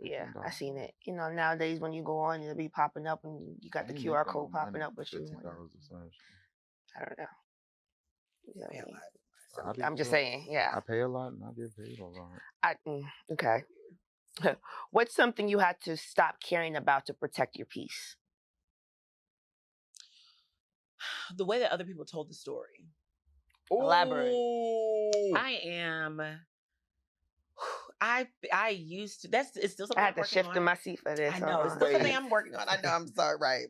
Yeah, I $15. seen it. You know, nowadays when you go on, it'll be popping up and you got the I ain't QR making code no popping money up for with you. $15 a session. I don't know. You know Pay a me. lot. So I do I'm just too. saying, yeah. I pay a lot and I get paid a lot. Okay. What's something you had to stop caring about to protect your peace? The way that other people told the story. Elaborate. Ooh. I used to. It's still something I I'm had to working shift on. in my seat for this. I Hold know it's on. still something Wait. I'm working on. I know. I'm sorry. Right.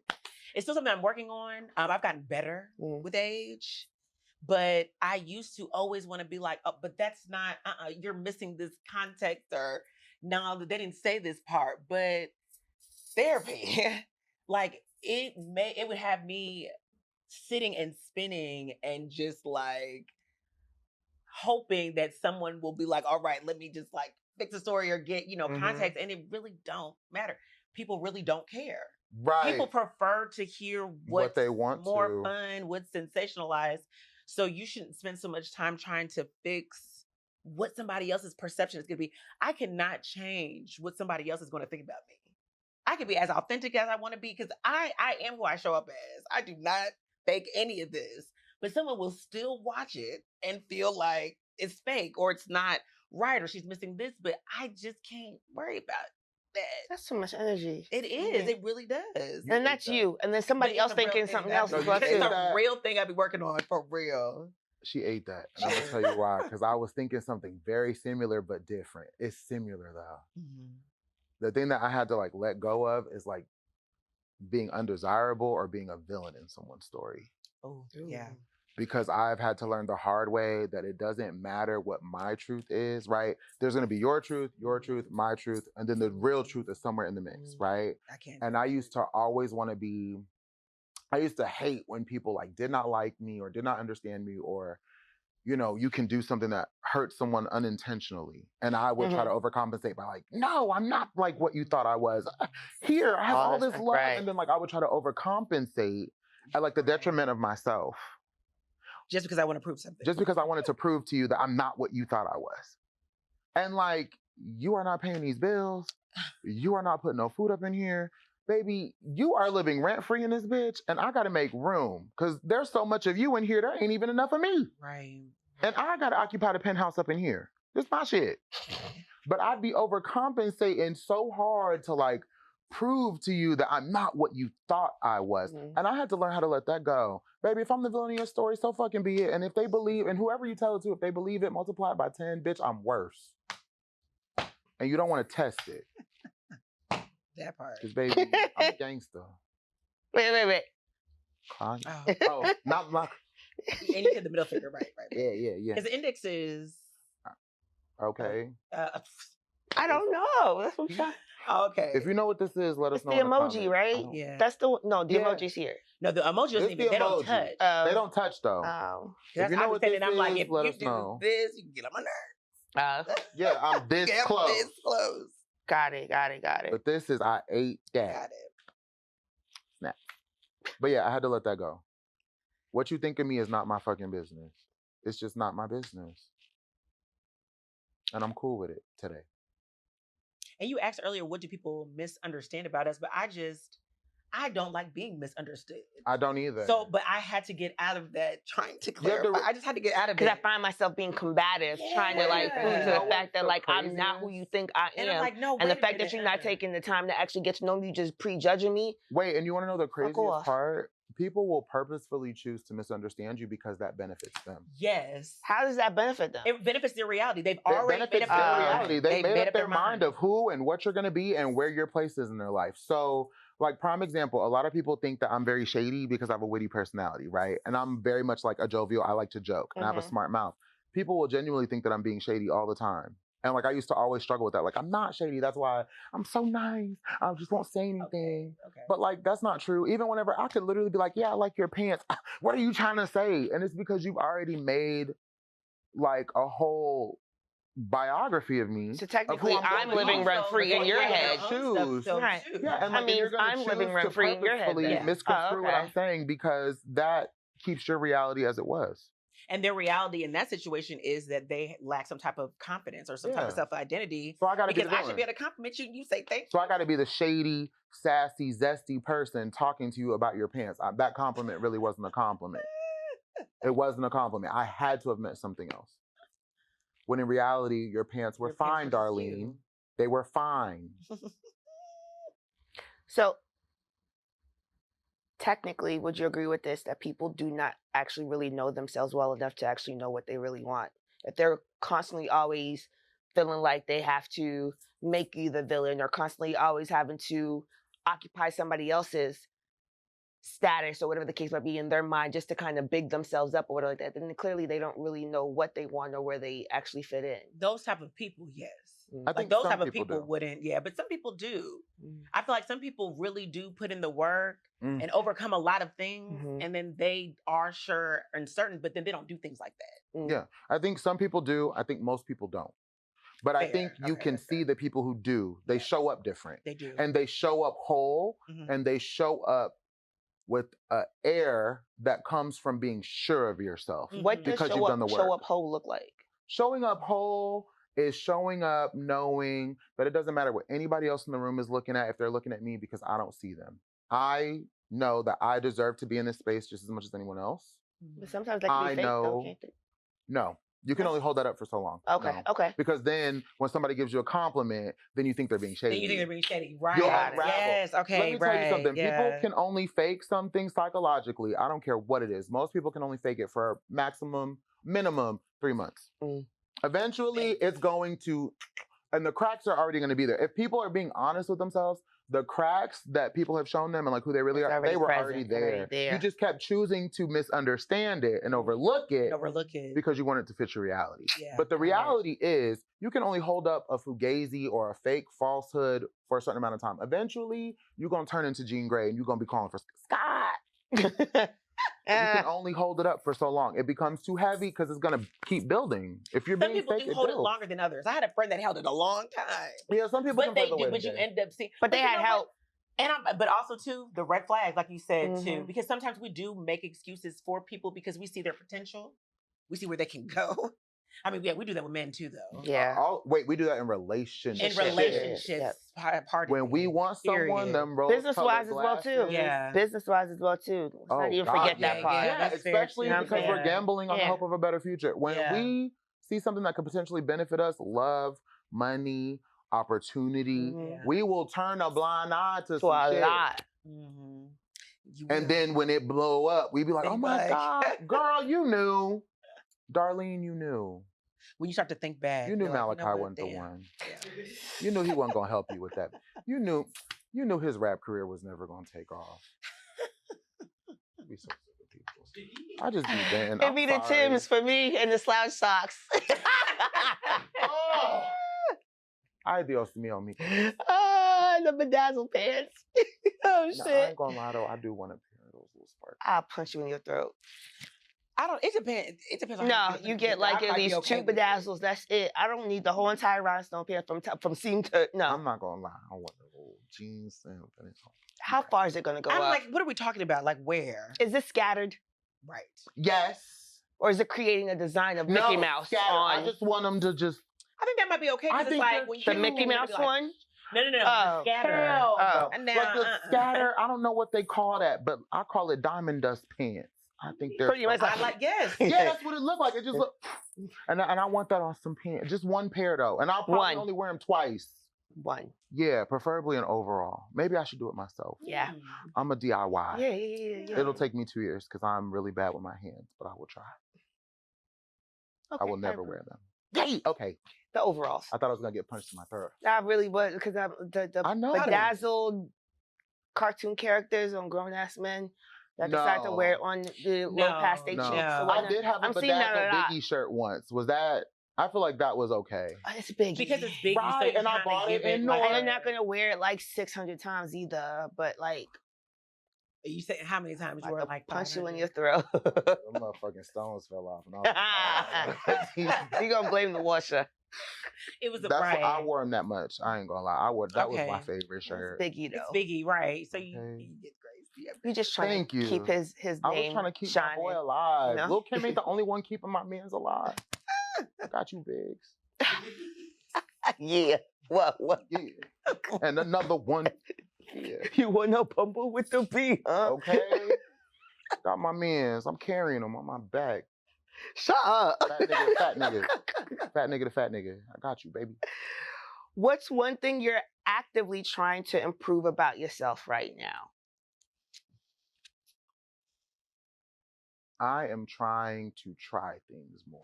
It's still something I'm working on. I've gotten better Mm. with age, but I used to always want to be like, oh, but that's not. You're missing this context, or no, they didn't say this part. But therapy, like it would have me sitting and spinning and just like hoping that someone will be like, all right, let me just like fix the story or get, Mhm. context. And it really don't matter. People really don't care. Right. People prefer to hear What they want more to. fun, what's sensationalized. So you shouldn't spend so much time trying to fix what somebody else's perception is going to be. I cannot change what somebody else is going to think about me. I can be as authentic as I want to be because I am who I show up as. I do not fake any of this. But someone will still watch it and feel like it's fake or it's not right or she's missing this. But I just can't worry about that. That's too much energy. It is. Yeah. It really does. You And that's that. you. And then somebody But else it's a real thinking thing something that- else No, as you well ate too. It's a that. real thing I be working on for real. She ate that. And I'm going to tell you why. Because I was thinking something very similar but different. It's similar though. The thing that I had to like let go of is like being undesirable or being a villain in someone's story. Oh, yeah. because I've had to learn the hard way that it doesn't matter what my truth is, right? There's going to be your truth, my truth, and then the real truth is somewhere in the mix, right? I can't. And I used to always want to be, I used to hate when people like did not like me or did not understand me, or, you know, you can do something that hurts someone unintentionally. And I would try to overcompensate by like, no, I'm not like what you thought I was. Here, I have all this love. right. And then like I would try to overcompensate at like the detriment of myself. Just because I want to prove something. Just because I wanted to prove to you that I'm not what you thought I was. And like, you are not paying these bills. You are not putting no food up in here. Baby, you are living rent-free in this bitch, and I gotta make room. Cause there's so much of you in here, there ain't even enough of me. Right. And I gotta occupy the penthouse up in here. This my shit. But I'd be overcompensating so hard to like prove to you that I'm not what you thought I was. And I had to learn how to let that go. Baby, if I'm the villain of your story, so fucking be it. And if they believe, and whoever you tell it to, if they believe it, multiply it by 10, bitch, I'm worse. And you don't want to test it. That part. Because baby, I'm a gangster. Wait. Oh, not my... And you hit the middle finger, right. Yeah. Because the index is... Okay. I don't know. That's what I'm trying. Okay. If you know what this is, let us It's know. the in the emoji, comments. right? Yeah. That's the emoji's here. No, the emoji doesn't It's even, the they don't emoji. touch. They don't touch though. Oh. If you know what this is, I'm like, if let you us do know. this, you can get on my nerves. Yeah, I'm this Get close. this close. Got it. But this is, I ate that. Got it. Snap. But yeah, I had to let that go. What you think of me is not my fucking business. It's just not my business. And I'm cool with it today. And you asked earlier, what do people misunderstand about us? But I don't like being misunderstood. I don't either. So, but I had to get out of that trying to clarify. I just had to get out of it. Because I find myself being combative, trying to like prove to the Yeah. fact that like I'm Craziness. not who you think I And I'm am. like, no, And the wait a fact that minute. you're not taking the time to actually get to know me, you just prejudging me. Wait, and you want to know the craziest off. part? People will purposefully choose to misunderstand you because that benefits them. Yes. How does that benefit them? It benefits their reality. They've It already made benefits up their their reality. mind. They made up their mind of who and what you're going to be and where your place is in their life. So, like, prime example, a lot of people think that I'm very shady because I have a witty personality, right? And I'm very much like a jovial. I like to joke and I have a smart mouth. People will genuinely think that I'm being shady all the time. And like, I used to always struggle with that. Like, I'm not shady. That's why I'm so nice. I just won't say anything. Okay. But like, that's not true. Even whenever I could literally be like, yeah, I like your pants. What are you trying to say? And it's because you've already made like a whole biography of me. So technically, I'm living rent free in your head. Shoes. Right. Yeah, and like, I mean, you're gonna I'm living choose rent to free in your head. purposefully then. misconstrue what okay. I'm saying because that keeps your reality as it was. And their reality in that situation is that they lack some type of confidence or some type of self-identity. So I gotta be because the I should be able to compliment you and you say thank you. So I gotta be the shady, sassy, zesty person talking to you about your pants. That compliment really wasn't a compliment. It wasn't a compliment. I had to have meant something else. When in reality, your pants were fine, Darlene. They were fine. So technically, would you agree with this, that people do not actually really know themselves well enough to actually know what they really want? If they're constantly always feeling like they have to make you the villain or constantly always having to occupy somebody else's status or whatever the case might be in their mind just to kind of big themselves up or whatever like that, then clearly they don't really know what they want or where they actually fit in. Those type of people, yes. I Like think those some type of people people do. wouldn't, but some people do. I feel like some people really do put in the work Mm. and overcome a lot of things, Mhm. and then they are sure and certain, but then they don't do things like that. Yeah, I think some people do. I think most people don't. But I Fair. think you Okay, can that's see fair. the people who do. They show up different. They do. And they show up whole Mhm. and they show up with an air that comes from being sure of yourself. Mhm. What does Because you've done the show work. up whole look like? Showing up whole is showing up knowing that it doesn't matter what anybody else in the room is looking at if they're looking at me because I don't see them. I know that I deserve to be in this space just as much as anyone else. Mhm. But sometimes that can be I fake, though, know. can't it? No, you can only hold that up for so long. Okay, No. okay. Because then when somebody gives you a compliment, then you think they're being shady. Then you think they're being shady, right? You'll unravel. Yes, okay, Let me tell you something. yeah. People can only fake something psychologically. I don't care what it is. Most people can only fake it for minimum 3 months. Mm. Eventually, it's going to, and the cracks are already going to be there. If people are being honest with themselves, the cracks that people have shown them and like who they really It's are, already they were present, already already there. there. You just kept choosing to misunderstand it and overlook it Overlook it. because you wanted to fit your reality. Yeah, But the right. reality is you can only hold up a fugazi or a fake falsehood for a certain amount of time. Eventually, you're going to turn into Jean Grey and you're going to be calling for Scott. You can only hold it up for so long. It becomes too heavy because it's going to keep building. If you're Some being people fake, do it hold it builds. longer than others. I had a friend that held it a long time. Yeah, some people can But play they the do, way but you they- end up seeing. But they you had know what? help. And but also too the red flags, like you said too, Mhm. because sometimes we do make excuses for people because we see their potential, we see where they can go. I mean, yeah, we do that with men too, though. Yeah. Wait, we do that in relationships. In relationships, Yep. part When we want someone, Period. them rose Business-wise as well, too. Yeah. Business-wise as well, too. Let's not even God, forget yeah, that part. yeah. that's fair, especially too. because we're Yeah. gambling on the Yeah. hope of a better future. When Yeah. we see something that could potentially benefit us, love, money, opportunity, Mhm. Yeah. we will turn a blind eye to To some a shit. lot. Mm-hmm. And then when it blow up, we be like, Think oh my back. God, girl, you knew. Darlene, you knew. when you start to think back, You knew you're like, Malachi what? wasn't the Damn. one. Yeah. You knew he wasn't gonna help you with that. You knew his rap career was never gonna take off. I'd be so sick of people. I just be saying. It'd be the Tims for me and the slouch socks. Oh. Ay, Dios mío, mi. Oh, the bedazzled pants. Oh, No, I shit. ain't gonna lie though, I do want a pair of those little sparks. I'll punch you in your throat. I don't. It depends. It depends on. No, how you get like at least two bedazzles. That's it. I don't need the whole entire rhinestone pair from seam to no. I'm not gonna lie, I want the little jeans and How far is it gonna go I'm up? like, what are we talking about? Like where? Is it scattered Right. yes. or is it creating a design of Mickey No, Mouse scatter. I on just want them to just. I think that might be okay. I 'Cause it's think like they're when you the cute. Mickey Mouse like, one? No. Oh, The scatter. Hell Oh. no. Now, Like the scatter, I don't know what they call that, but I call it diamond dust pants. I think they're Pretty much I like yes. yeah, that's what it looked like. It just look, and I want that on some pants. Just one pair though, and I'll probably One. only wear them twice. one. Yeah, preferably an overall. Maybe I should do it myself. Yeah. I'm a DIY. Yeah. It'll take me 2 years because I'm really bad with my hands, but I will try. I will never wear them. Yay! Okay. the overalls. I thought I was gonna get punched in my throat. I really was because the I know. bedazzled cartoon characters on grown ass men that decide to wear it on the low past their No. cheeks. No. or I whatnot. did have a I'm seeing that a bedazzled lot. Biggie shirt once. Was that? I feel like that was okay. Oh, it's big. Because it's big, Right, so you and I kinda bought it give in like, and I'm not gonna wear it like 600 times either. But like, You say how many times you were like punch you in 500? your throat. Them motherfucking stones fell off, and I was You gonna blame the washer? It was a That's right. what I wore them that much. I ain't gonna lie. I wore that was my Okay. favorite shirt. Biggie though. It's Biggie, right? So you Okay. get crazy. You just trying Thank to you. keep his I was name trying to keep shining. my boy alive. know? Lil Kim ain't the only one keeping my mans alive. I got you, Biggs. Yeah. What? Yeah. And another one. Yeah. You wanna bumble with the bee, huh? Okay. Got my mans. I'm carrying them on my back. Shut up. Fat nigga, fat nigga. Fat nigga to fat nigga. I got you, baby. What's one thing you're actively trying to improve about yourself right now? I am trying to try things more.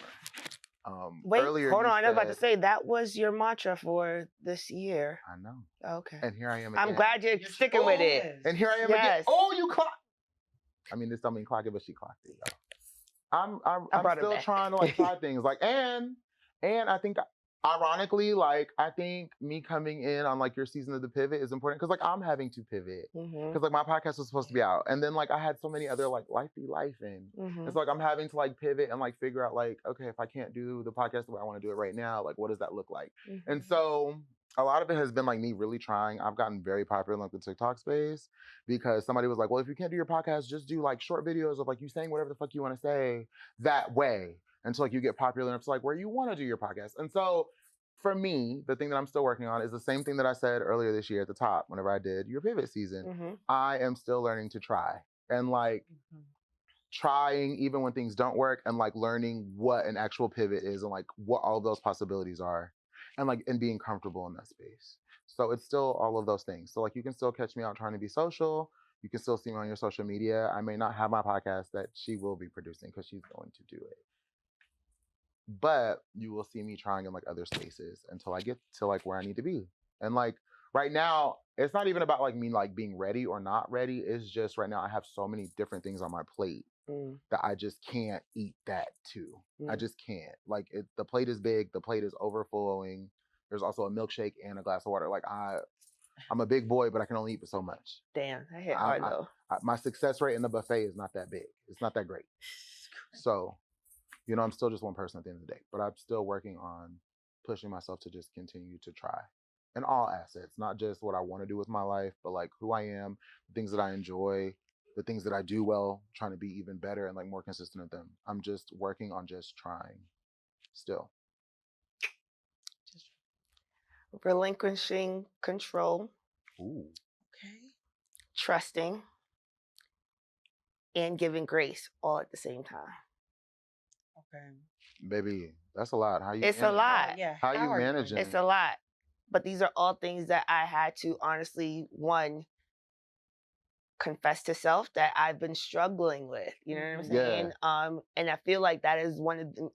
Wait, earlier hold you on. I was about to said- say that was your mantra for this year. I know. Okay. And here I am again. I'm glad you're sticking with it. And here I am again. Yes. Oh, you clocked. I mean, this don't mean clock it, but she clocked it, y'all. I'm brought it still back. trying to like try things like and I think ironically like I think me coming in on like your season of the pivot is important because like I'm having to pivot Mm-hmm. because like my podcast was supposed to be out and then like I had so many other like life and Mm-hmm. it's like I'm having to like pivot and like figure out like okay if I can't do the podcast the way I want to do it right now like what does that look like and so a lot of it has been like me really trying. I've gotten very popular in like the TikTok space because somebody was like, well, if you can't do your podcast, just do like short videos of like you saying whatever the fuck you want to say that way until like you get popular enough to like where you want to do your podcast. And so for me, the thing that I'm still working on is the same thing that I said earlier this year at the top whenever I did your pivot season. Mm-hmm. I am still learning to try and like trying even when things don't work and like learning what an actual pivot is and like what all those possibilities are and like and being comfortable in that space. So it's still all of those things. So like you can still catch me out trying to be social. You can still see me on your social media. I may not have my podcast that she will be producing because she's going to do it. But you will see me trying in like other spaces until I get to like where I need to be. And like right now, it's not even about like me like being ready or not ready. It's just right now I have so many different things on my plate Mm, that I just can't eat that too. I mm. just can't. Like the plate is big, the plate is overflowing. There's also a milkshake and a glass of water. Like I'm a big boy, but I can only eat for so much. Damn, that hit I, hard I, though. my success rate in the buffet is not that big. It's not that great. So, I'm still just one person at the end of the day, but I'm still working on pushing myself to just continue to try in all assets, not just what I want to do with my life, but like who I am, the things that I enjoy, the things that I do well, trying to be even better and like more consistent at them. I'm just working on just trying still. Relinquishing control, Ooh. Okay. trusting, and giving grace all at the same time. Okay. Baby, that's a lot. How you It's a manage- lot. Yeah. How you are doing managing? that? It's a lot. But these are all things that I had to honestly, one, confess to self that I've been struggling with. You know what I'm Mhm. saying? And I feel like that is one of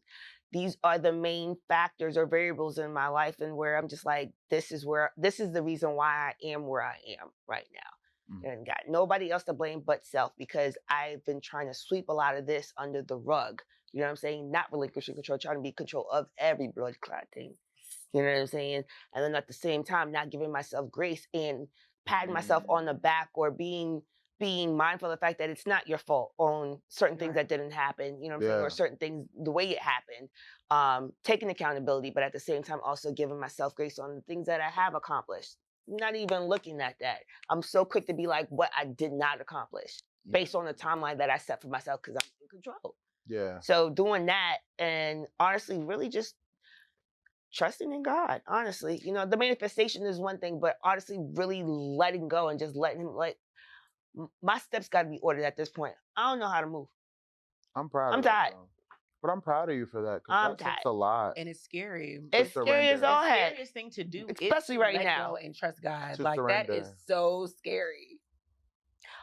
these are the main factors or variables in my life, and where I'm just like, this is the reason why I am where I am right now. Mm. And got nobody else to blame but self, because I've been trying to sweep a lot of this under the rug. You know what I'm saying? Not relinquishing control, trying to be in control of every blood clot thing. You know what I'm saying? And then at the same time, not giving myself grace and patting myself on the back, or being mindful of the fact that it's not your fault on certain things Right. that didn't happen, you know what I'm saying, Yeah. or certain things the way it happened. Taking accountability, but at the same time also giving myself grace on the things that I have accomplished. Not even looking at that. I'm so quick to be like what I did not accomplish based on the timeline that I set for myself, because I'm in control. Yeah. So doing that, and honestly, really just trusting in God, honestly. The manifestation is one thing, but honestly, really letting go and just letting him, like, my steps got to be ordered at this point. I don't know how to move. I'm proud I'm of that, tired. though. But I'm proud of you for that, I'm because that takes tired. a lot. And it's scary. It's scary as surrender. all The heck. scariest thing to do Especially is to right let now. go and trust God. To Like that is surrender. so scary.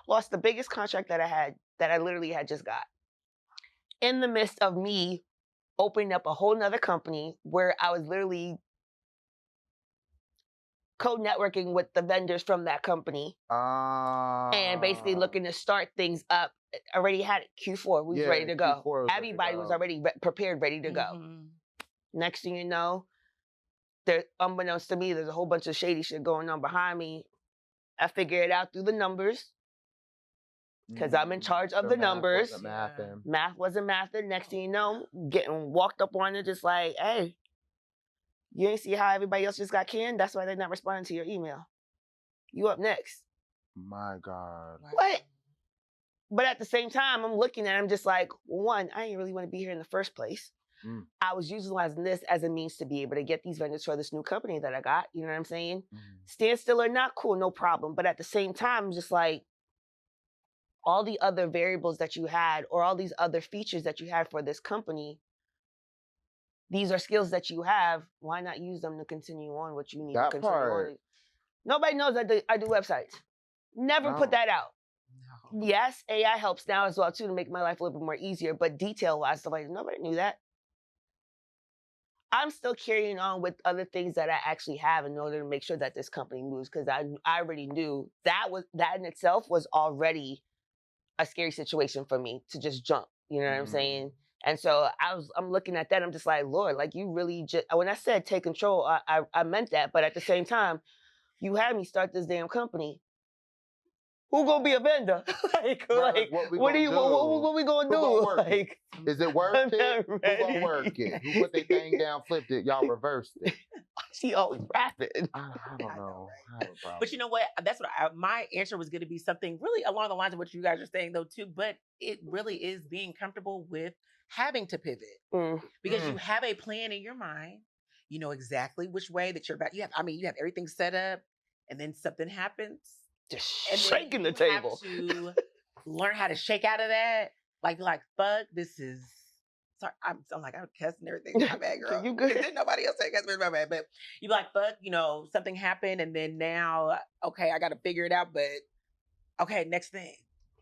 Lost the biggest contract that I had, that I literally had just got. In the midst of me opening up a whole nother company where I was literally co-networking with the vendors from that company and basically looking to start things up. I already had it. Q4 was Yeah, ready to go. Q4 was ready to Everybody was go. already prepared, ready to go. Mhm. Next thing you know, there, unbeknownst to me, there's a whole bunch of shady shit going on behind me. I figure it out through the numbers, because I'm in charge of the numbers. Wasn't Yeah. mathing. Math wasn't mathing. Next thing you know, getting walked up on it, just like, hey, you ain't see how everybody else just got canned? That's why they're not responding to your email. You up next. My God. Wow. What? But at the same time, I'm looking at it, I'm just like, one, I didn't really want to be here in the first place. Mm. I was utilizing this as a means to be able to get these vendors for this new company that I got. You know what I'm saying? Stand still or not, cool, no problem. But at the same time, I'm just like, all the other variables that you had, or all these other features that you had for this company, these are skills that you have. Why not use them to continue on what you need That to continue part. on? Nobody knows that I do websites. Never put No. that out. No. Yes, AI helps now as well too to make my life a little bit more easier, but detail-wise, stuff like nobody knew that. I'm still carrying on with other things that I actually have in order to make sure that this company moves, because I already knew that in itself was already a scary situation for me to just jump. You know what I'm Mhm. saying? And so I'm looking at that. I'm just like, Lord, like you really just, when I said take control, I meant that. But at the same time, you had me start this damn company. Who gonna be a vendor? like, Right, what we what gonna do? do? What we gonna Who do? gonna work it? Like, Is it worth I'm it? not Who ready. gonna work it? Who put their thing down, flipped it? Y'all reversed it. she always rapping. I don't know. I have a problem. But you know what? That's what my answer was going to be, something really along the lines of what you guys are saying, though, too. But it really is being comfortable with having to pivot, because you have a plan in your mind. You know exactly which way that you're about. You have everything set up, and then something happens. Just And then shaking the you table. have to learn how to shake out of that. Like, fuck, this is. Sorry, I'm cussing everything. My bad, girl. You good? Didn't nobody else say cuss? My bad. But you be like, fuck, something happened, and then now, okay, I got to figure it out. But okay, next thing.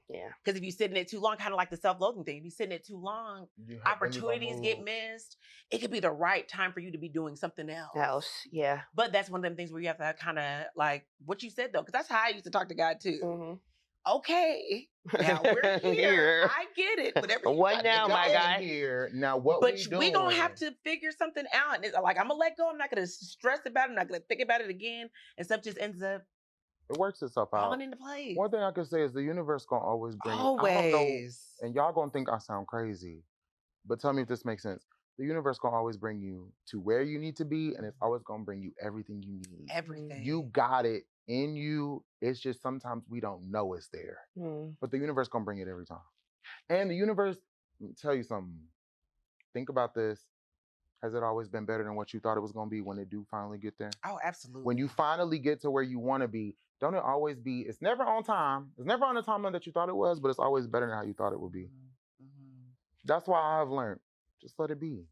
Yeah. Because if you sit in it too long, kind of like the self-loathing thing, if you sit in it too long, You have- then you gonna opportunities get move. missed. It could be the right time for you to be doing something else. Yeah. But that's one of them things where you have to kind of like what you said though, because that's how I used to talk to God too. Mm-hmm. Okay, now we're here. I get it. Whatever. You What got now, to my do. guy? Here now, what But we doing? we gonna have to figure something out. And it's like I'm gonna let go. I'm not gonna stress about it. I'm not gonna think about it again. And stuff just ends up It works itself out. falling into place. One thing I can say is the universe gonna always bring. I don't know, Always. and y'all gonna think I sound crazy, but tell me if this makes sense. The universe gonna always bring you to where you need to be, and it's always gonna bring you everything you need. Everything. You got it in you. It's just sometimes we don't know it's there, but the universe gonna bring it every time. And the universe, let me tell you something. Think about this. Has it always been better than what you thought it was gonna be when it do finally get there? Oh, absolutely. When you finally get to where you want to be, don't it always be? It's never on time. It's never on the timeline that you thought it was, but it's always better than how you thought it would be. Mhm. That's why I've learned. Just let it be.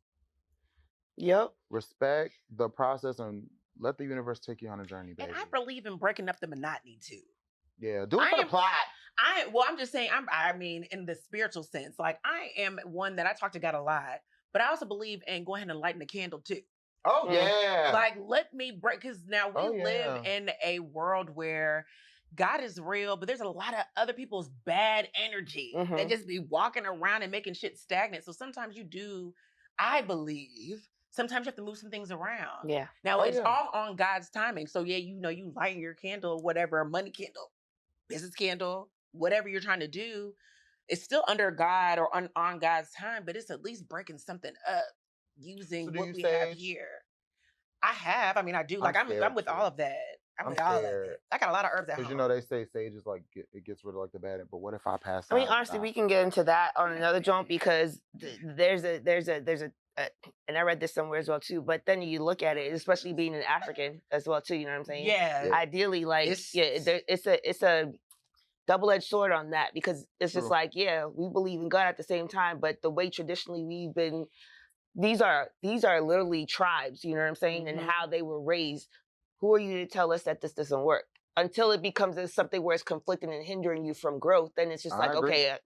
Yep. Respect the process and let the universe take you on a journey, baby. And I believe in breaking up the monotony too. Yeah, do it for the am- plot. I'm just saying, I mean, in the spiritual sense, like I am one that I talk to God a lot, but I also believe in go ahead and lighting the candle too. Oh Mm. yeah. Like, let me break, because now we Oh, live yeah. in a world where God is real, but there's a lot of other people's bad energy that Mhm. just be walking around and making shit stagnant. So sometimes you do, I believe, sometimes you have to move some things around. Yeah. Now Oh, it's yeah. all on God's timing. So yeah, you lighting your candle, whatever, money candle, business candle, whatever you're trying to do, it's still under God or on God's time, but it's at least breaking something up using So do what you we have sage? here. I have. I mean, I do. Like I'm scared with to. all of that. I'm I'm with all of scared. it. I got a lot of herbs at Because home. you know they say sage is like it gets rid of like the bad. But what if I pass I mean, out? honestly, we can get into that on another joint because there's a and I read this somewhere as well too. But then you look at it, especially being an African as well too. You know what I'm saying? Yeah. Yeah. Ideally, like It's- it's a double-edged sword on that because it's just True. like we believe in God at the same time, but the way traditionally we've been, these are literally tribes. You know what I'm saying? And Mhm. how they were raised. Who are you to tell us that this doesn't work? Until it becomes something where it's conflicting and hindering you from growth, then it's just I like, agree. okay,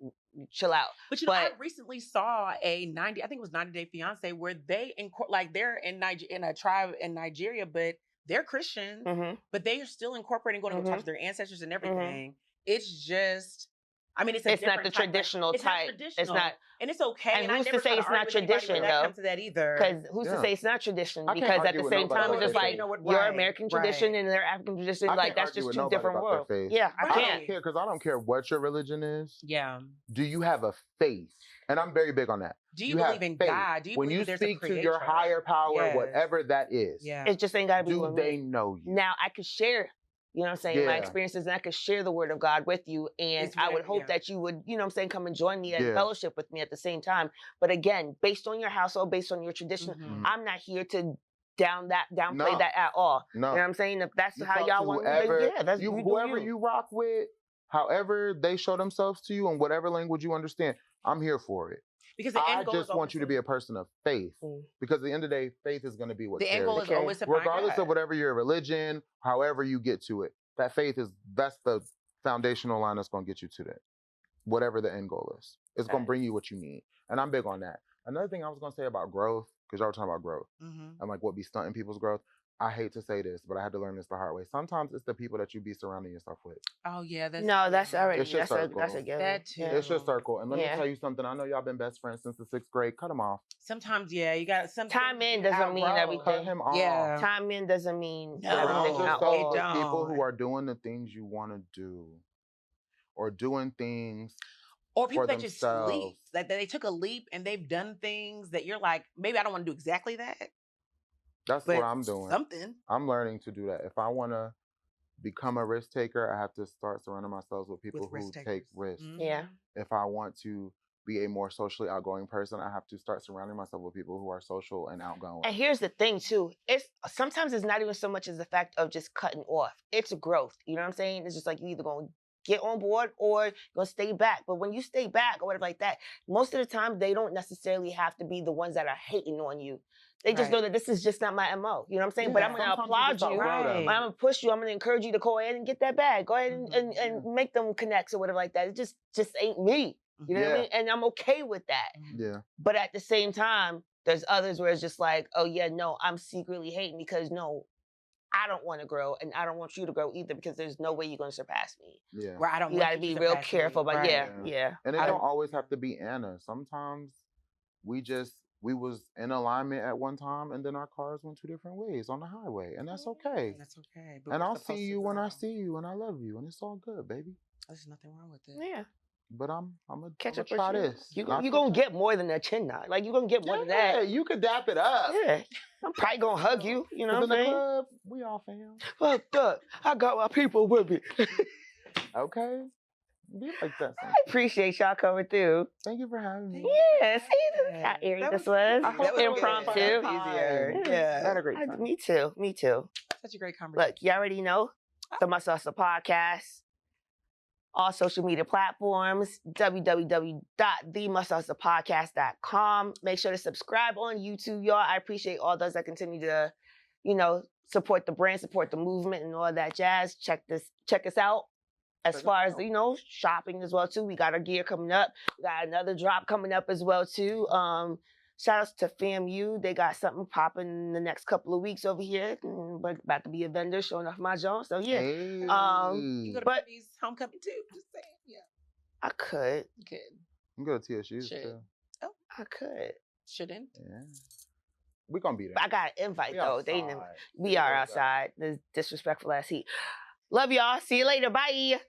chill out. But you know, I But- recently saw a 90, I think it was 90 Day Fiance, where they like they're in a tribe in Nigeria, but they're Christians, Mhm. but they are still incorporating going to go talk Mhm. to their ancestors and everything. It's just, I mean, it's It's not different the type of- traditional it's type. Not traditional. It's not. And it's okay. And I who's to never say try it's not argue with anybody tradition, when that though? comes to that either. Because who's to Yeah. say it's not tradition? I can't Because at argue the with same nobody time, about it's just their like faith. You know what, your right, American right. tradition and their African tradition. I Like can't that's argue just with two nobody different about their worlds. faith. Yeah, I Right. I can't. don't care because I don't care what your religion is. Yeah. Do you have a faith? And I'm very big on that. Do you have believe in faith. God? Do you When believe you that there's a speak to your creator? higher power, Yes. whatever that is, Yeah. It just ain't gotta be do with they me. know you? Now I could share, you know what I'm saying, my Yeah. experiences, and I could share the word of God with you. And It's I would very- hope yeah. that you would, you know what I'm saying, come and join me and Yeah. fellowship with me at the same time. But again, based on your household, based on your tradition, Mhm. I'm not here to downplay No. that at all. No. You know what I'm saying? If that's You how talk y'all to want to whoever, live, yeah, that's you, you do whoever you. you rock with, however they show themselves to you in whatever language you understand, I'm here for it. Because the I end goal just is want you to be a person of faith. Mm. Because at the end of the day, faith is going to be what the end goal carries is always to find regardless God. of whatever your religion, however you get to it. That faith that's the foundational line that's going to get you to that. Whatever the end goal is. It's going to Right. bring you what you need. And I'm big on that. Another thing I was going to say about growth, because y'all were talking about growth, Mhm. and like what be stunting people's growth. I hate to say this, but I had to learn this the hard way. Sometimes it's the people that you be surrounding yourself with. Oh yeah, that's No, that's already It's your that's a circle. given. That too. Yeah. It's your circle. And let me Yeah. tell you something. I know y'all been best friends since the 6th grade. Cut them off. Sometimes, yeah, you got some Time things in you doesn't mean outgrow. everything. Cut him off. Yeah. Time in doesn't mean No. everything Surround It at yourself all. with people don't. who are doing the things you want to do. Or doing things. Or people for that just leap. themselves. That they took a leap and they've done things that you're like, maybe I don't want to do exactly that. That's But what I'm doing. something. I'm learning to do that. If I want to become a risk taker, I have to start surrounding myself with people With who risk take takers. risks. Yeah. Mhm. If I want to be a more socially outgoing person, I have to start surrounding myself with people who are social and outgoing. And here's the thing too. It's sometimes it's not even so much as the fact of just cutting off. It's growth. You know what I'm saying? It's just like you either gonna get on board or you're gonna stay back. But when you stay back or whatever like that, most of the time they don't necessarily have to be the ones that are hating on you. They just Right. know that this is just not my MO. You know what I'm saying? But I'm Yeah, going to sometimes applaud just you. outgrow them. Right. I'm going to push you. I'm going to encourage you to go ahead and get that bag. Go ahead and, Mhm. and make them connects or whatever like that. It just ain't me. You know what I Yeah. mean? And I'm okay with that. Mhm. Yeah. But at the same time, there's others where it's just like, oh yeah, no, I'm secretly hating because no, I don't want to grow and I don't want you to grow either because there's no way you're going to surpass me. Yeah. Where I don't You want got to you be real surpass me. careful. But Right. yeah. And it I don't don't- always have to be Anna. Sometimes we was in alignment at one time and then our cars went two different ways on the highway. And that's okay. That's okay. But And we're I'll supposed see to you when I grow. see you and I love you. And it's all good, baby. There's nothing wrong with it. Yeah. But I'm gonna Catch up try with you. this. You Not you to- going to get more than a chin knot. Like, you're going to get more than Yeah, that. you could dap it up. Yeah. I'm probably going to hug you. You know 'Cause what in I'm the saying? club, we all fam. Fuck up. I got my people with me. Okay. Be like that. I appreciate y'all coming through. Thank you for having me. Yeah, see, this is how airy That this was- was. I hope That was you Impromptu. had good. fun. Easier. I Yeah. had a great time. Me too. Me too. Such a great conversation. Look, you already know the Muscle Hustle Podcast. All social media platforms, www.themusclehustlepodcast.com. Make sure to subscribe on YouTube, y'all. I appreciate all those that continue to, support the brand, support the movement, and all that jazz. Check us out. As Check us far as out. shopping as well too. We got our gear coming up. We got another drop coming up as well too. Shout outs to FAMU. They got something popping in the next couple of weeks over here. But about to be a vendor showing off my joint. So yeah, Hey. You go to but- Baby's homecoming too. Just saying. Yeah. I could. You could. I'm good to TSU's Shit. too. I could. Shouldn't. Yeah. We gonna be there. But I got an invite We though. They outside. we are outside. This disrespectful ass heat. Love y'all. See you later. Bye.